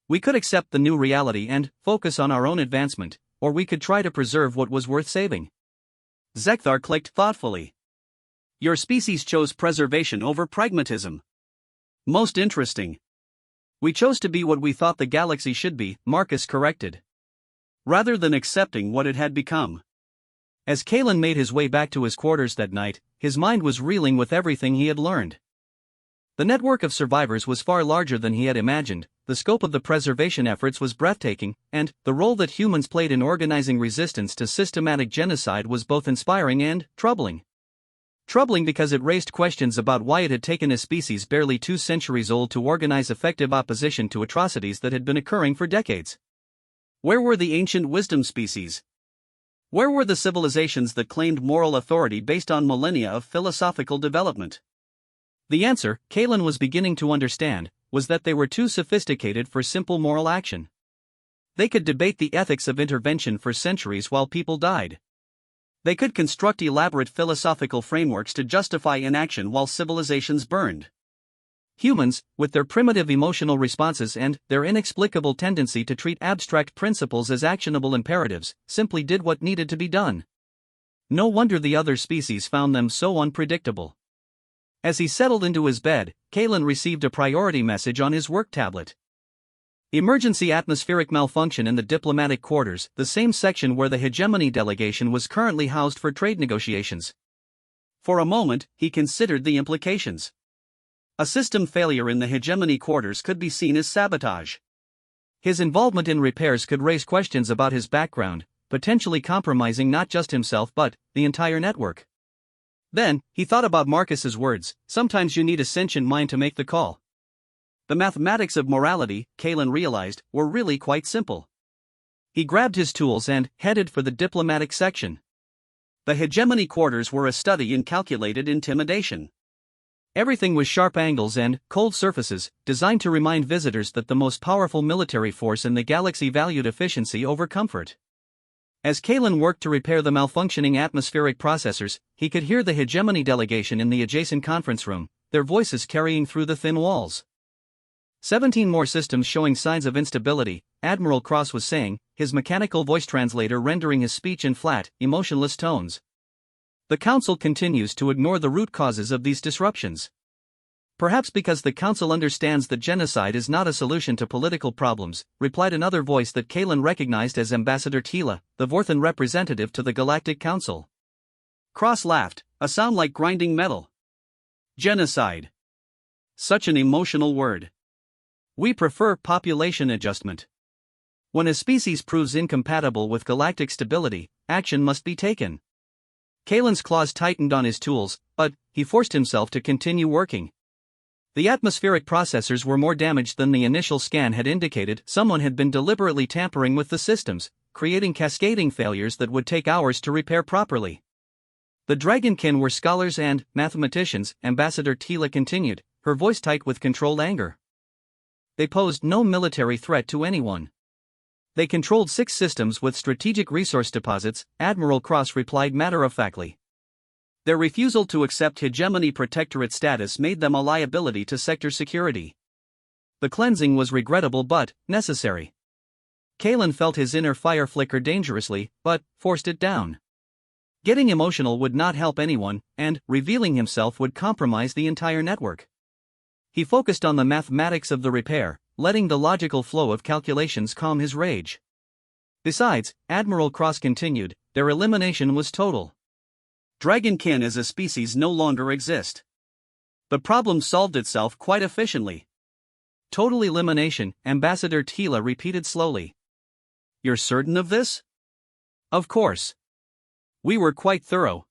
We could accept the new reality and focus on our own advancement, or we could try to preserve what was worth saving. Zekthar clicked thoughtfully. Your species chose preservation over pragmatism. Most interesting. We chose to be what we thought the galaxy should be, Marcus corrected. Rather than accepting what it had become. As Kalen made his way back to his quarters that night, his mind was reeling with everything he had learned. The network of survivors was far larger than he had imagined, the scope of the preservation efforts was breathtaking, and the role that humans played in organizing resistance to systematic genocide was both inspiring and troubling. Troubling because it raised questions about why it had taken a species barely 2 centuries old to organize effective opposition to atrocities that had been occurring for decades. Where were the ancient wisdom species? Where were the civilizations that claimed moral authority based on millennia of philosophical development? The answer, Kalen was beginning to understand, was that they were too sophisticated for simple moral action. They could debate the ethics of intervention for centuries while people died. They could construct elaborate philosophical frameworks to justify inaction while civilizations burned. Humans, with their primitive emotional responses and their inexplicable tendency to treat abstract principles as actionable imperatives, simply did what needed to be done. No wonder the other species found them so unpredictable. As he settled into his bed, Kalen received a priority message on his work tablet. Emergency atmospheric malfunction in the diplomatic quarters, the same section where the hegemony delegation was currently housed for trade negotiations. For a moment, he considered the implications. A system failure in the hegemony quarters could be seen as sabotage. His involvement in repairs could raise questions about his background, potentially compromising not just himself but the entire network. Then, he thought about Marcus's words: sometimes you need a sentient mind to make the call. The mathematics of morality, Kalen realized, were really quite simple. He grabbed his tools and headed for the diplomatic section. The hegemony quarters were a study in calculated intimidation. Everything was sharp angles and cold surfaces, designed to remind visitors that the most powerful military force in the galaxy valued efficiency over comfort. As Kalen worked to repair the malfunctioning atmospheric processors, he could hear the hegemony delegation in the adjacent conference room, their voices carrying through the thin walls. 17 more systems showing signs of instability, Admiral Cross was saying, his mechanical voice translator rendering his speech in flat, emotionless tones. The Council continues to ignore the root causes of these disruptions. Perhaps because the Council understands that genocide is not a solution to political problems, replied another voice that Kalen recognized as Ambassador Tila, the Vorthan representative to the Galactic Council. Cross laughed, a sound like grinding metal. Genocide. Such an emotional word. We prefer population adjustment. When a species proves incompatible with galactic stability, action must be taken. Kalen's claws tightened on his tools, but he forced himself to continue working. The atmospheric processors were more damaged than the initial scan had indicated. Someone had been deliberately tampering with the systems, creating cascading failures that would take hours to repair properly. The Dragonkin were scholars and mathematicians, Ambassador Tila continued, her voice tight with controlled anger. They posed no military threat to anyone. They controlled 6 systems with strategic resource deposits, Admiral Cross replied matter-of-factly. Their refusal to accept hegemony protectorate status made them a liability to sector security. The cleansing was regrettable but necessary. Kalen felt his inner fire flicker dangerously, but forced it down. Getting emotional would not help anyone, and revealing himself would compromise the entire network. He focused on the mathematics of the repair, letting the logical flow of calculations calm his rage. Besides, Admiral Cross continued, their elimination was total. Dragonkin as a species no longer exist. The problem solved itself quite efficiently. Total elimination, Ambassador Tila repeated slowly. You're certain of this? Of course. We were quite thorough.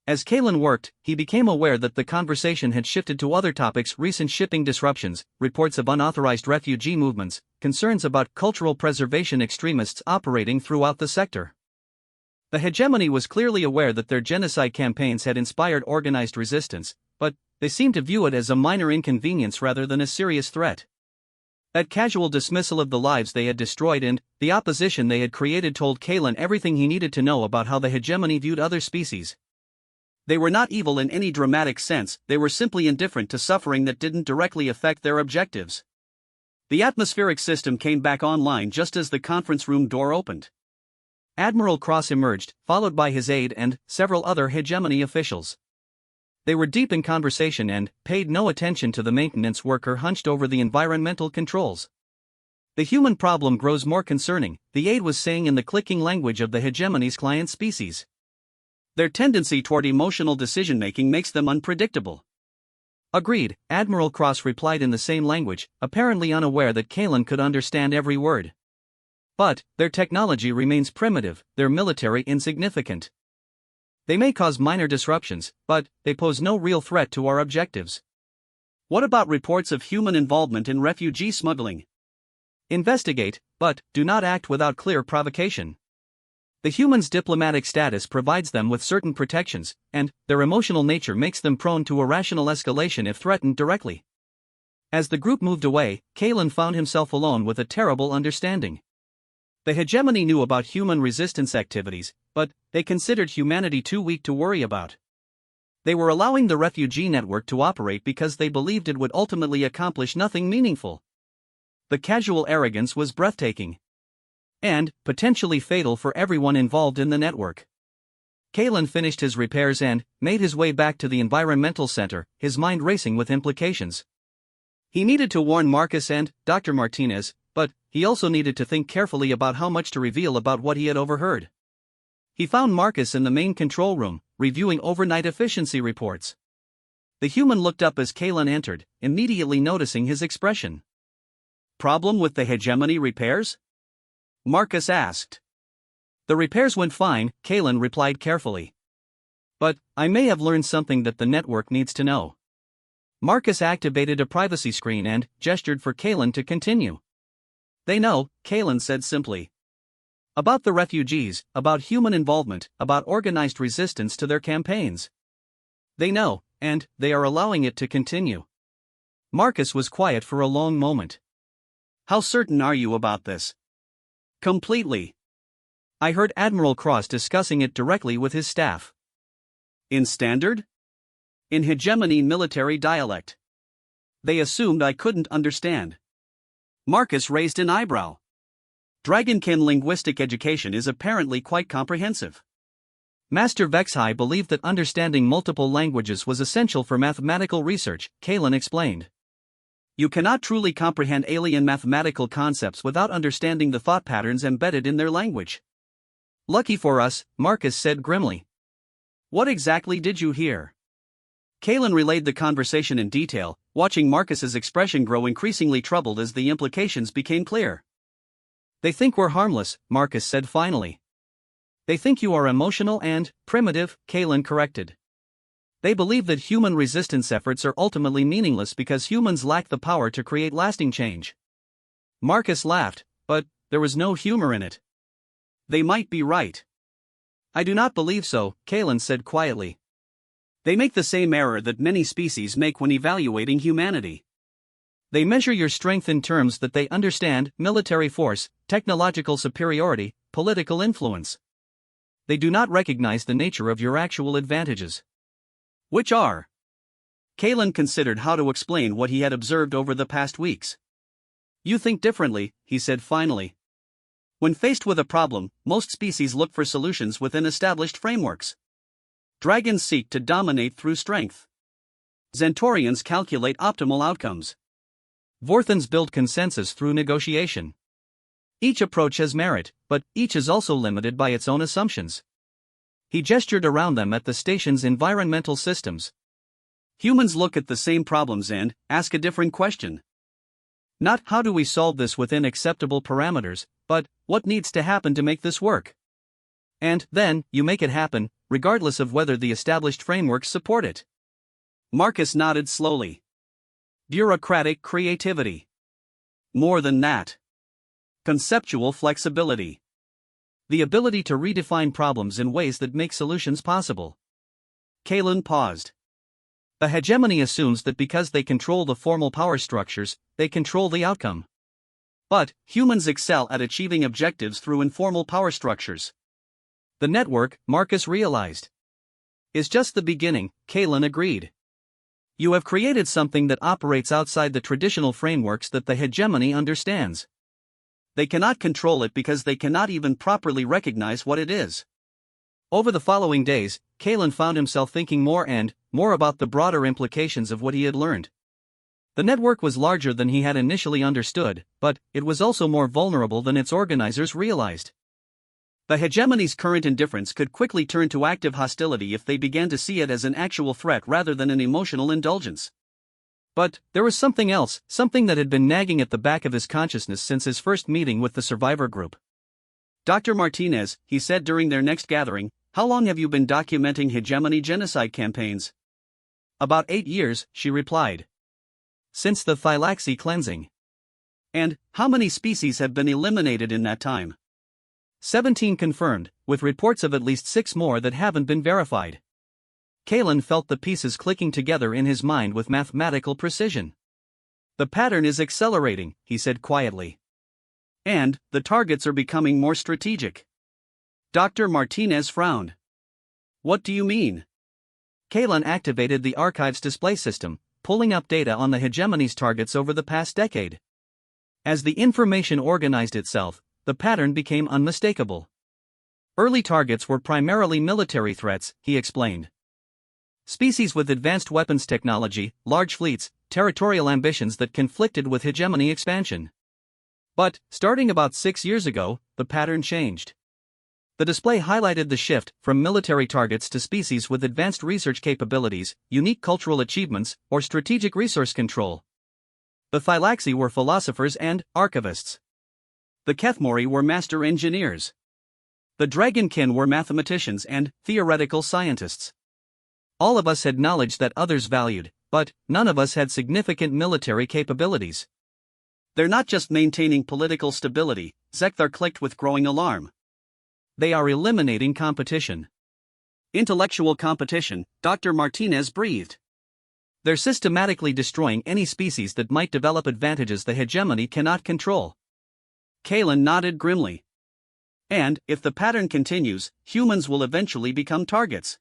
As Kalen worked, he became aware that the conversation had shifted to other topics: recent shipping disruptions, reports of unauthorized refugee movements, concerns about cultural preservation extremists operating throughout the sector. The hegemony was clearly aware that their genocide campaigns had inspired organized resistance, but they seemed to view it as a minor inconvenience rather than a serious threat. That casual dismissal of the lives they had destroyed and the opposition they had created told Kalen everything he needed to know about how the hegemony viewed other species. They were not evil in any dramatic sense, they were simply indifferent to suffering that didn't directly affect their objectives. The atmospheric system came back online just as the conference room door opened. Admiral Cross emerged, followed by his aide and several other hegemony officials. They were deep in conversation and paid no attention to the maintenance worker hunched over the environmental controls. The human problem grows more concerning, the aide was saying in the clicking language of the hegemony's client species. Their tendency toward emotional decision-making makes them unpredictable. Agreed, Admiral Cross replied in the same language, apparently unaware that Kalen could understand every word. But their technology remains primitive, their military insignificant. They may cause minor disruptions, but they pose no real threat to our objectives. What about reports of human involvement in refugee smuggling? Investigate, but do not act without clear provocation. The humans' diplomatic status provides them with certain protections, and their emotional nature makes them prone to irrational escalation if threatened directly. As the group moved away, Kalen found himself alone with a terrible understanding. The hegemony knew about human resistance activities, but they considered humanity too weak to worry about. They were allowing the refugee network to operate because they believed it would ultimately accomplish nothing meaningful. The casual arrogance was breathtaking. And potentially fatal for everyone involved in the network. Kalen finished his repairs and made his way back to the environmental center, his mind racing with implications. He needed to warn Marcus and Dr. Martinez, but he also needed to think carefully about how much to reveal about what he had overheard. He found Marcus in the main control room, reviewing overnight efficiency reports. The human looked up as Kalen entered, immediately noticing his expression. Problem with the hegemony repairs? Marcus asked. The repairs went fine, Kalen replied carefully. But I may have learned something that the network needs to know. Marcus activated a privacy screen and gestured for Kalen to continue. They know, Kalen said simply. About the refugees, about human involvement, about organized resistance to their campaigns. They know, and they are allowing it to continue. Marcus was quiet for a long moment. How certain are you about this? Completely. I heard Admiral Cross discussing it directly with his staff. In standard? In hegemony military dialect. They assumed I couldn't understand. Marcus raised an eyebrow. Dragonkin linguistic education is apparently quite comprehensive. Master Vexhai believed that understanding multiple languages was essential for mathematical research, Kalen explained. You cannot truly comprehend alien mathematical concepts without understanding the thought patterns embedded in their language. Lucky for us, Marcus said grimly. What exactly did you hear? Kalen relayed the conversation in detail, watching Marcus's expression grow increasingly troubled as the implications became clear. They think we're harmless, Marcus said finally. They think you are emotional and primitive, Kalen corrected. They believe that human resistance efforts are ultimately meaningless because humans lack the power to create lasting change. Marcus laughed, but there was no humor in it. They might be right. I do not believe so, Kalen said quietly. They make the same error that many species make when evaluating humanity. They measure your strength in terms that they understand: military force, technological superiority, political influence. They do not recognize the nature of your actual advantages. Which are? Kalen considered how to explain what he had observed over the past weeks. You think differently, he said finally. When faced with a problem, most species look for solutions within established frameworks. Dragons seek to dominate through strength. Centaurians calculate optimal outcomes. Vorthans build consensus through negotiation. Each approach has merit, but each is also limited by its own assumptions. He gestured around them at the station's environmental systems. Humans look at the same problems and ask a different question. Not how do we solve this within acceptable parameters, but what needs to happen to make this work? And then, you make it happen, regardless of whether the established frameworks support it. Marcus nodded slowly. Bureaucratic creativity. More than that. Conceptual flexibility. The ability to redefine problems in ways that make solutions possible. Kalen paused. The hegemony assumes that because they control the formal power structures, they control the outcome. But humans excel at achieving objectives through informal power structures. The network, Marcus realized, is just the beginning, Kalen agreed. You have created something that operates outside the traditional frameworks that the hegemony understands. They cannot control it because they cannot even properly recognize what it is. Over the following days, Kalen found himself thinking more and more about the broader implications of what he had learned. The network was larger than he had initially understood, but it was also more vulnerable than its organizers realized. The hegemony's current indifference could quickly turn to active hostility if they began to see it as an actual threat rather than an emotional indulgence. But there was something else, something that had been nagging at the back of his consciousness since his first meeting with the survivor group. Dr. Martinez, he said during their next gathering, how long have you been documenting hegemony genocide campaigns? About 8 years, she replied. Since the Thylaxi cleansing. And how many species have been eliminated in that time? 17 confirmed, with reports of at least 6 more that haven't been verified. Kalen felt the pieces clicking together in his mind with mathematical precision. The pattern is accelerating, he said quietly. And the targets are becoming more strategic. Dr. Martinez frowned. What do you mean? Kalen activated the archives display system, pulling up data on the hegemony's targets over the past decade. As the information organized itself, the pattern became unmistakable. Early targets were primarily military threats, he explained. Species with advanced weapons technology, large fleets, territorial ambitions that conflicted with hegemony expansion. But, starting about 6 years ago, the pattern changed. The display highlighted the shift from military targets to species with advanced research capabilities, unique cultural achievements, or strategic resource control. The Thylaxi were philosophers and archivists. The Kethmori were master engineers. The Dragonkin were mathematicians and theoretical scientists. All of us had knowledge that others valued, but none of us had significant military capabilities. They're not just maintaining political stability, Zekthar clicked with growing alarm. They are eliminating competition. Intellectual competition, Dr. Martinez breathed. They're systematically destroying any species that might develop advantages the hegemony cannot control. Kalen nodded grimly. And, if the pattern continues, humans will eventually become targets.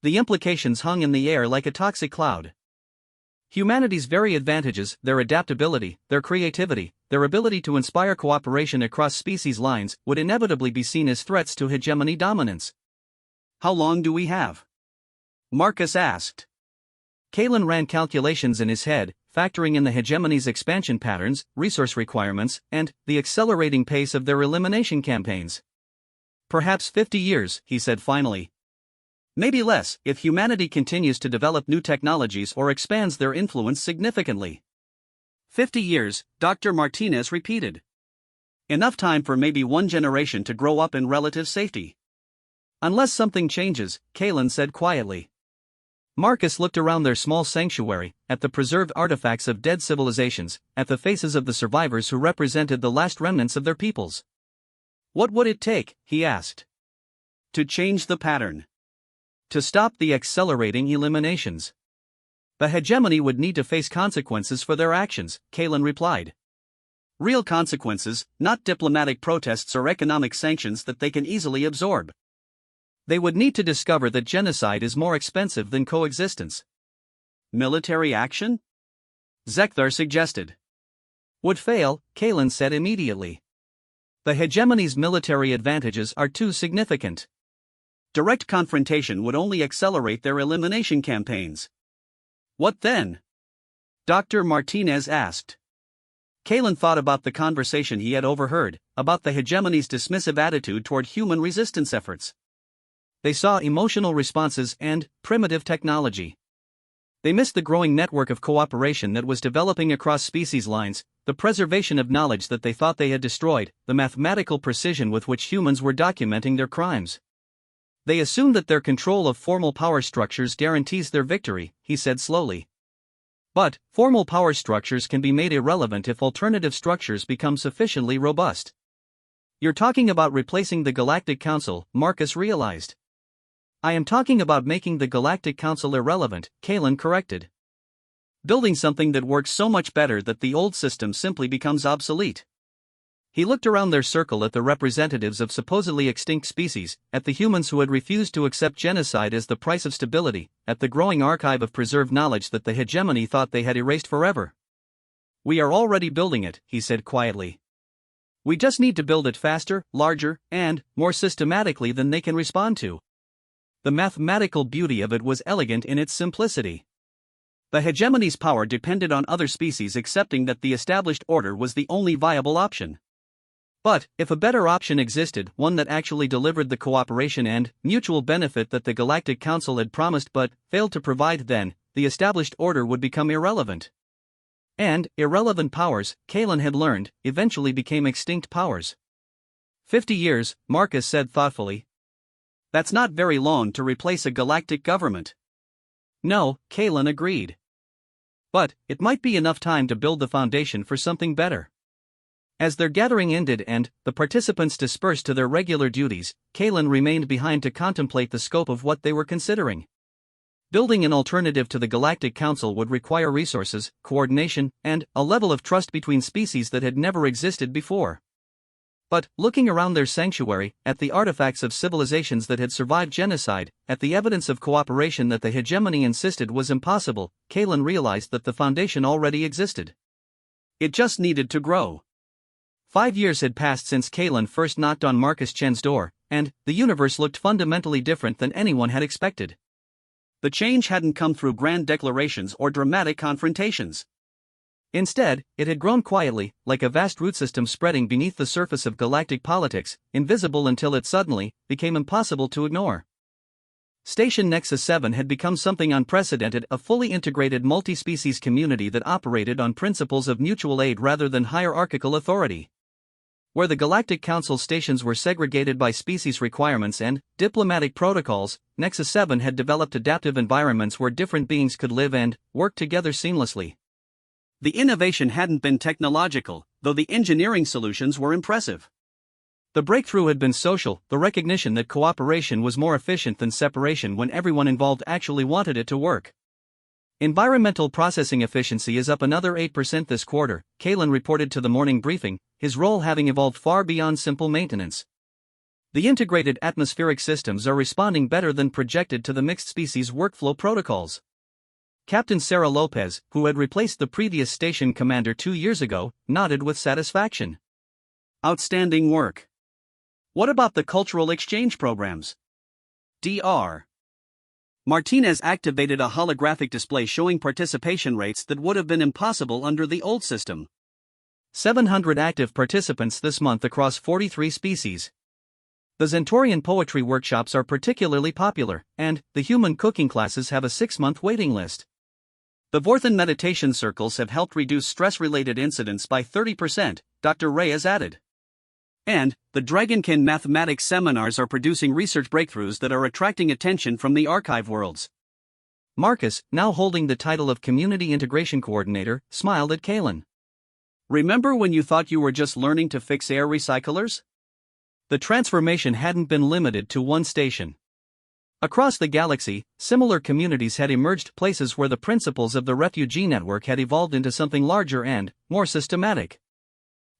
The implications hung in the air like a toxic cloud. Humanity's very advantages, their adaptability, their creativity, their ability to inspire cooperation across species lines, would inevitably be seen as threats to hegemony dominance. How long do we have? Marcus asked. Kalen ran calculations in his head, factoring in the hegemony's expansion patterns, resource requirements, and the accelerating pace of their elimination campaigns. Perhaps 50 years, he said finally. Maybe less, if humanity continues to develop new technologies or expands their influence significantly. 50 years, Dr. Martinez repeated. Enough time for maybe one generation to grow up in relative safety. Unless something changes, Kalen said quietly. Marcus looked around their small sanctuary, at the preserved artifacts of dead civilizations, at the faces of the survivors who represented the last remnants of their peoples. What would it take, he asked. To change the pattern. To stop the accelerating eliminations. The hegemony would need to face consequences for their actions, Kalen replied. Real consequences, not diplomatic protests or economic sanctions that they can easily absorb. They would need to discover that genocide is more expensive than coexistence. Military action? Zekthar suggested. Would fail, Kalen said immediately. The hegemony's military advantages are too significant. Direct confrontation would only accelerate their elimination campaigns. What then? Dr. Martinez asked. Kalen thought about the conversation he had overheard, about the hegemony's dismissive attitude toward human resistance efforts. They saw emotional responses and primitive technology. They missed the growing network of cooperation that was developing across species lines, the preservation of knowledge that they thought they had destroyed, the mathematical precision with which humans were documenting their crimes. They assumed that their control of formal power structures guarantees their victory, he said slowly. But formal power structures can be made irrelevant if alternative structures become sufficiently robust. You're talking about replacing the Galactic Council, Marcus realized. I am talking about making the Galactic Council irrelevant, Kalen corrected. Building something that works so much better that the old system simply becomes obsolete. He looked around their circle at the representatives of supposedly extinct species, at the humans who had refused to accept genocide as the price of stability, at the growing archive of preserved knowledge that the hegemony thought they had erased forever. We are already building it, he said quietly. We just need to build it faster, larger, and more systematically than they can respond to. The mathematical beauty of it was elegant in its simplicity. The hegemony's power depended on other species accepting that the established order was the only viable option. But, if a better option existed, one that actually delivered the cooperation and mutual benefit that the Galactic Council had promised but failed to provide, then the established order would become irrelevant. And irrelevant powers, Kalen had learned, eventually became extinct powers. 50 years, Marcus said thoughtfully. That's not very long to replace a galactic government. No, Kalen agreed. But it might be enough time to build the foundation for something better. As their gathering ended and the participants dispersed to their regular duties, Kalen remained behind to contemplate the scope of what they were considering. Building an alternative to the Galactic Council would require resources, coordination, and a level of trust between species that had never existed before. But, looking around their sanctuary, at the artifacts of civilizations that had survived genocide, at the evidence of cooperation that the hegemony insisted was impossible, Kalen realized that the foundation already existed. It just needed to grow. 5 years had passed since Kalen first knocked on Marcus Chen's door, and the universe looked fundamentally different than anyone had expected. The change hadn't come through grand declarations or dramatic confrontations. Instead, it had grown quietly, like a vast root system spreading beneath the surface of galactic politics, invisible until it suddenly became impossible to ignore. Station Nexus 7 had become something unprecedented, a fully integrated multi-species community that operated on principles of mutual aid rather than hierarchical authority. Where the Galactic Council stations were segregated by species requirements and diplomatic protocols, Nexus 7 had developed adaptive environments where different beings could live and work together seamlessly. The innovation hadn't been technological, though the engineering solutions were impressive. The breakthrough had been social, the recognition that cooperation was more efficient than separation when everyone involved actually wanted it to work. Environmental processing efficiency is up another 8% this quarter, Kalen reported to the morning briefing, his role having evolved far beyond simple maintenance. The integrated atmospheric systems are responding better than projected to the mixed species workflow protocols. Captain Sarah Lopez, who had replaced the previous station commander 2 years ago, nodded with satisfaction. Outstanding work. What about the cultural exchange programs? Dr. Martinez activated a holographic display showing participation rates that would have been impossible under the old system. 700 active participants this month across 43 species. The Zentorian poetry workshops are particularly popular, and the human cooking classes have a 6-month waiting list. The Vorthan meditation circles have helped reduce stress-related incidents by 30%, Dr. Reyes added. And the Dragonkin mathematics seminars are producing research breakthroughs that are attracting attention from the archive worlds. Marcus, now holding the title of Community Integration Coordinator, smiled at Kalen. Remember when you thought you were just learning to fix air recyclers? The transformation hadn't been limited to one station. Across the galaxy, similar communities had emerged, places where the principles of the refugee network had evolved into something larger and more systematic.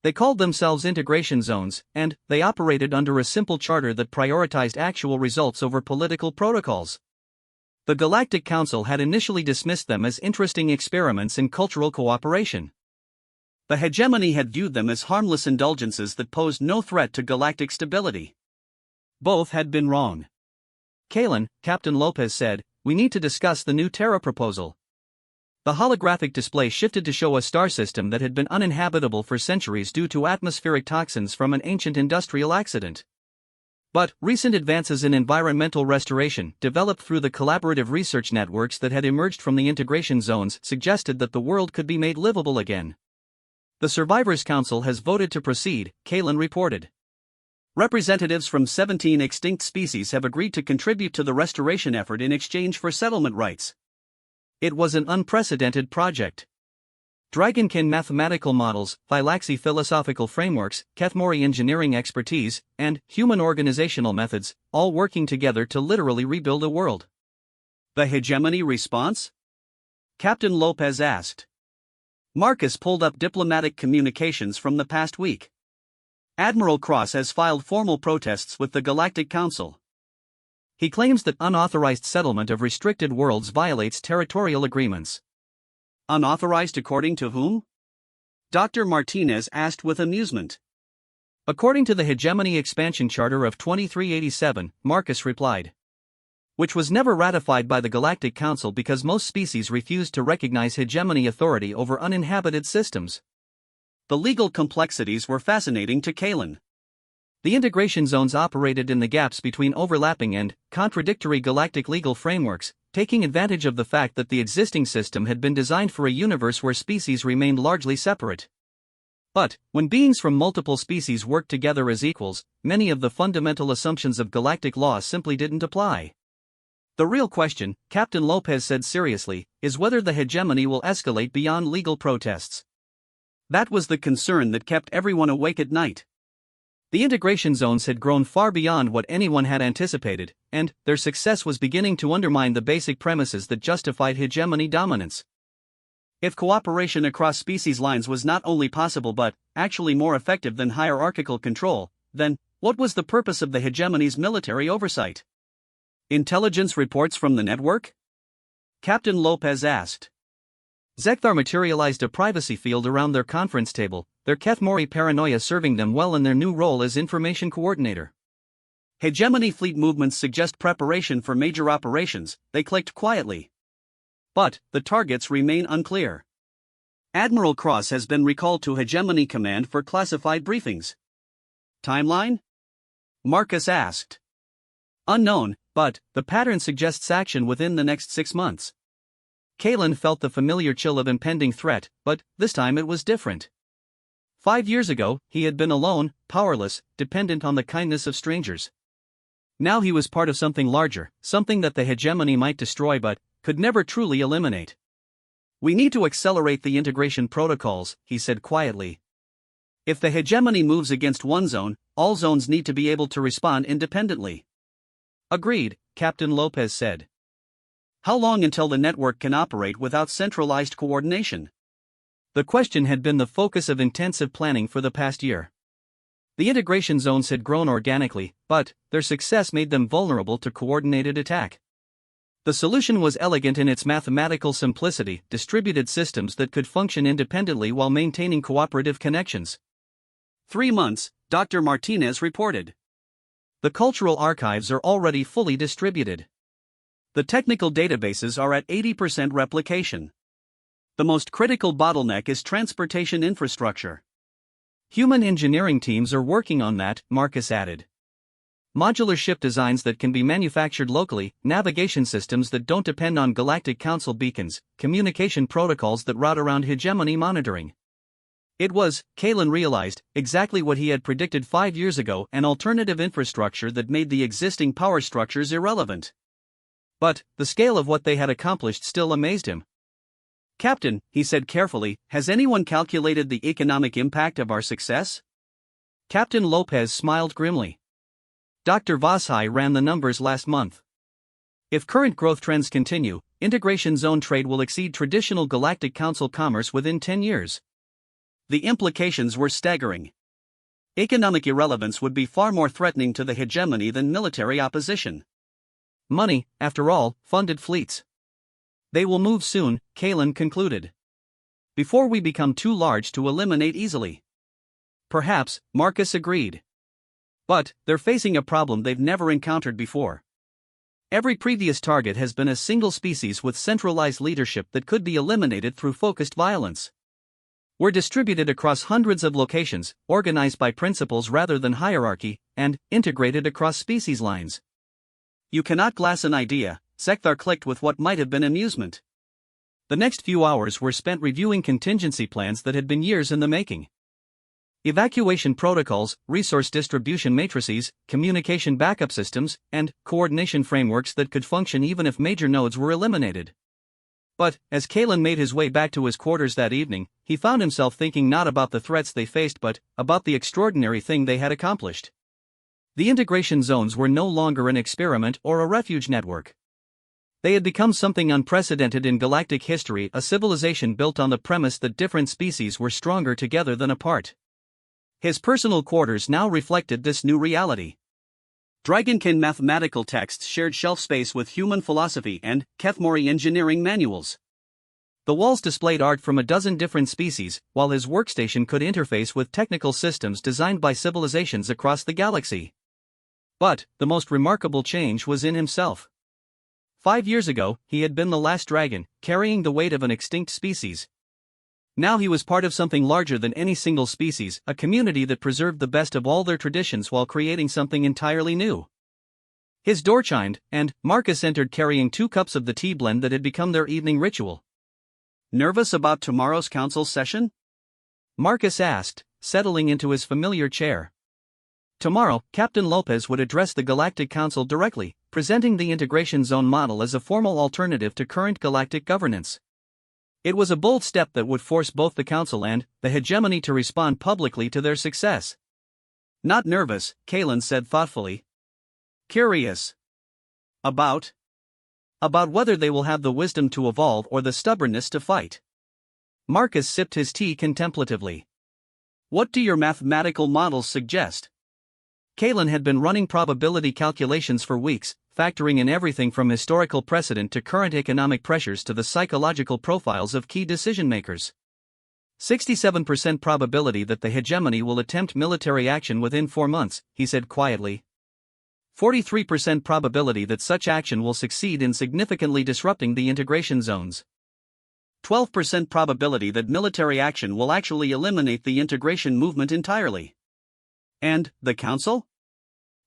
They called themselves integration zones, and they operated under a simple charter that prioritized actual results over political protocols. The Galactic Council had initially dismissed them as interesting experiments in cultural cooperation. The hegemony had viewed them as harmless indulgences that posed no threat to galactic stability. Both had been wrong. Kalen, Captain Lopez said, we need to discuss the new Terra proposal. The holographic display shifted to show a star system that had been uninhabitable for centuries due to atmospheric toxins from an ancient industrial accident. But recent advances in environmental restoration, developed through the collaborative research networks that had emerged from the integration zones, suggested that the world could be made livable again. The Survivors Council has voted to proceed, Kalen reported. Representatives from 17 extinct species have agreed to contribute to the restoration effort in exchange for settlement rights. It was an unprecedented project. Dragonkin mathematical models, Thylaxi philosophical frameworks, Kethmori engineering expertise, and human organizational methods, all working together to literally rebuild a world. The hegemony response? Captain Lopez asked. Marcus pulled up diplomatic communications from the past week. Admiral Cross has filed formal protests with the Galactic Council. He claims that unauthorized settlement of restricted worlds violates territorial agreements. Unauthorized according to whom? Dr. Martinez asked with amusement. According to the Hegemony Expansion Charter of 2387, Marcus replied. Which was never ratified by the Galactic Council because most species refused to recognize hegemony authority over uninhabited systems. The legal complexities were fascinating to Kalen. The integration zones operated in the gaps between overlapping and contradictory galactic legal frameworks, taking advantage of the fact that the existing system had been designed for a universe where species remained largely separate. But, when beings from multiple species worked together as equals, many of the fundamental assumptions of galactic law simply didn't apply. The real question, Captain Lopez said seriously, is whether the hegemony will escalate beyond legal protests. That was the concern that kept everyone awake at night. The integration zones had grown far beyond what anyone had anticipated, and their success was beginning to undermine the basic premises that justified hegemony dominance. If cooperation across species lines was not only possible but actually more effective than hierarchical control, then what was the purpose of the hegemony's military oversight? Intelligence reports from the network? Captain Lopez asked. Zekthar materialized a privacy field around their conference table, their Kethmori paranoia serving them well in their new role as information coordinator. Hegemony fleet movements suggest preparation for major operations, they clicked quietly. But the targets remain unclear. Admiral Cross has been recalled to Hegemony Command for classified briefings. Timeline? Marcus asked. Unknown, but the pattern suggests action within the next 6 months. Kalen felt the familiar chill of impending threat, but this time it was different. 5 years ago, he had been alone, powerless, dependent on the kindness of strangers. Now he was part of something larger, something that the hegemony might destroy but could never truly eliminate. We need to accelerate the integration protocols, he said quietly. If the hegemony moves against one zone, all zones need to be able to respond independently. Agreed, Captain Lopez said. How long until the network can operate without centralized coordination? The question had been the focus of intensive planning for the past year. The integration zones had grown organically, but their success made them vulnerable to coordinated attack. The solution was elegant in its mathematical simplicity, distributed systems that could function independently while maintaining cooperative connections. 3 months, Dr. Martinez reported. The cultural archives are already fully distributed. The technical databases are at 80% replication. The most critical bottleneck is transportation infrastructure. Human engineering teams are working on that, Marcus added. Modular ship designs that can be manufactured locally, navigation systems that don't depend on Galactic Council beacons, communication protocols that route around hegemony monitoring. It was, Kalen realized, exactly what he had predicted 5 years ago, an alternative infrastructure that made the existing power structures irrelevant. But, the scale of what they had accomplished still amazed him. Captain, he said carefully, has anyone calculated the economic impact of our success? Captain Lopez smiled grimly. Dr. Vashai ran the numbers last month. If current growth trends continue, integration zone trade will exceed traditional Galactic Council commerce within 10 years. The implications were staggering. Economic irrelevance would be far more threatening to the hegemony than military opposition. Money, after all, funded fleets. They will move soon, Kalen concluded. Before we become too large to eliminate easily. Perhaps, Marcus agreed. But, they're facing a problem they've never encountered before. Every previous target has been a single species with centralized leadership that could be eliminated through focused violence. We're distributed across hundreds of locations, organized by principles rather than hierarchy, and integrated across species lines. You cannot glass an idea, Sekthar clicked with what might have been amusement. The next few hours were spent reviewing contingency plans that had been years in the making. Evacuation protocols, resource distribution matrices, communication backup systems, and coordination frameworks that could function even if major nodes were eliminated. But, as Kalen made his way back to his quarters that evening, he found himself thinking not about the threats they faced but about the extraordinary thing they had accomplished. The integration zones were no longer an experiment or a refuge network. They had become something unprecedented in galactic history, a civilization built on the premise that different species were stronger together than apart. His personal quarters now reflected this new reality. Dragonkin mathematical texts shared shelf space with human philosophy and Kethmori engineering manuals. The walls displayed art from a dozen different species, while his workstation could interface with technical systems designed by civilizations across the galaxy. But, the most remarkable change was in himself. 5 years ago, he had been the last dragon, carrying the weight of an extinct species. Now he was part of something larger than any single species, a community that preserved the best of all their traditions while creating something entirely new. His door chimed, and Marcus entered carrying 2 cups of the tea blend that had become their evening ritual. Nervous about tomorrow's council session? Marcus asked, settling into his familiar chair. Tomorrow, Captain Lopez would address the Galactic Council directly, presenting the integration zone model as a formal alternative to current galactic governance. It was a bold step that would force both the Council and the hegemony to respond publicly to their success. Not nervous, Kalen said thoughtfully. Curious. About whether they will have the wisdom to evolve or the stubbornness to fight. Marcus sipped his tea contemplatively. What do your mathematical models suggest? Kalen had been running probability calculations for weeks, factoring in everything from historical precedent to current economic pressures to the psychological profiles of key decision-makers. 67% probability that the hegemony will attempt military action within 4 months, he said quietly. 43% probability that such action will succeed in significantly disrupting the integration zones. 12% probability that military action will actually eliminate the integration movement entirely. And, the Council?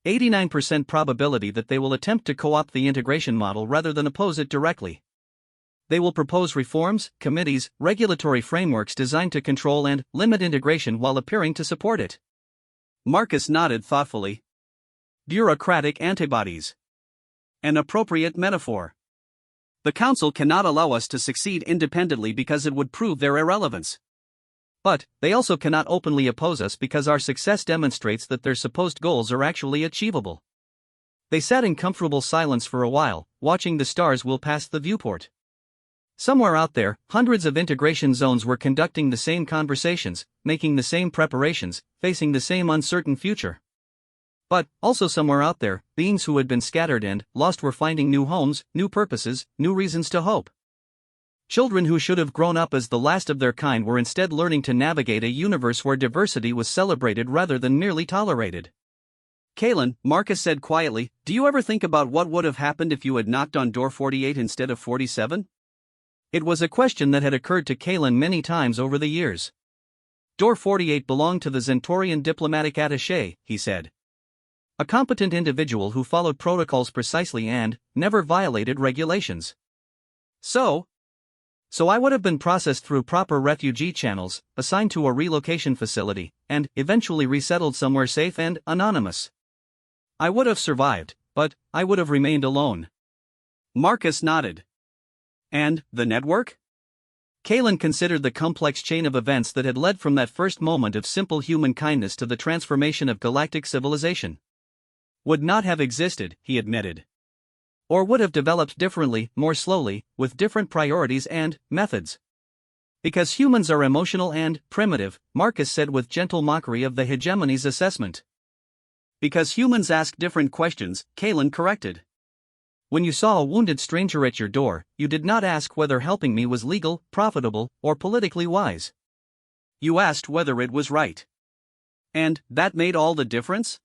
89% probability that they will attempt to co-opt the integration model rather than oppose it directly. They will propose reforms, committees, regulatory frameworks designed to control and limit integration while appearing to support it. Marcus nodded thoughtfully. Bureaucratic antibodies. An appropriate metaphor. The Council cannot allow us to succeed independently because it would prove their irrelevance. But, they also cannot openly oppose us because our success demonstrates that their supposed goals are actually achievable. They sat in comfortable silence for a while, watching the stars wheel past the viewport. Somewhere out there, hundreds of integration zones were conducting the same conversations, making the same preparations, facing the same uncertain future. But, also somewhere out there, beings who had been scattered and lost were finding new homes, new purposes, new reasons to hope. Children who should have grown up as the last of their kind were instead learning to navigate a universe where diversity was celebrated rather than merely tolerated. Kalen, Marcus said quietly, do you ever think about what would have happened if you had knocked on door 48 instead of 47? It was a question that had occurred to Kalen many times over the years. Door 48 belonged to the Zentorian diplomatic attaché, he said. A competent individual who followed protocols precisely and never violated regulations. So I would have been processed through proper refugee channels, assigned to a relocation facility, and eventually resettled somewhere safe and anonymous. I would have survived, but I would have remained alone. Marcus nodded. And the network? Kalen considered the complex chain of events that had led from that first moment of simple human kindness to the transformation of galactic civilization. Would not have existed, he admitted. Or would have developed differently, more slowly, with different priorities and methods. Because humans are emotional and primitive, Marcus said with gentle mockery of the hegemony's assessment. Because humans ask different questions, Kalen corrected. When you saw a wounded stranger at your door, you did not ask whether helping me was legal, profitable, or politically wise. You asked whether it was right. And that made all the difference?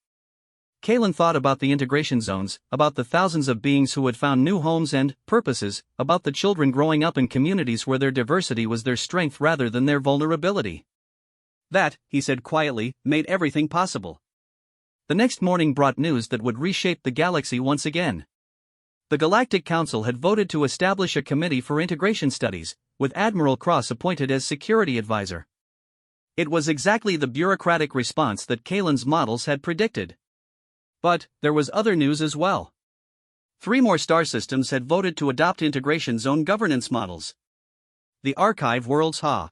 Kalen thought about the integration zones, about the thousands of beings who had found new homes and purposes, about the children growing up in communities where their diversity was their strength rather than their vulnerability. That, he said quietly, made everything possible. The next morning brought news that would reshape the galaxy once again. The Galactic Council had voted to establish a committee for integration studies, with Admiral Cross appointed as security advisor. It was exactly the bureaucratic response that Kalen's models had predicted. But there was other news as well. 3 more star systems had voted to adopt integration zone governance models. The Archive Worlds HA.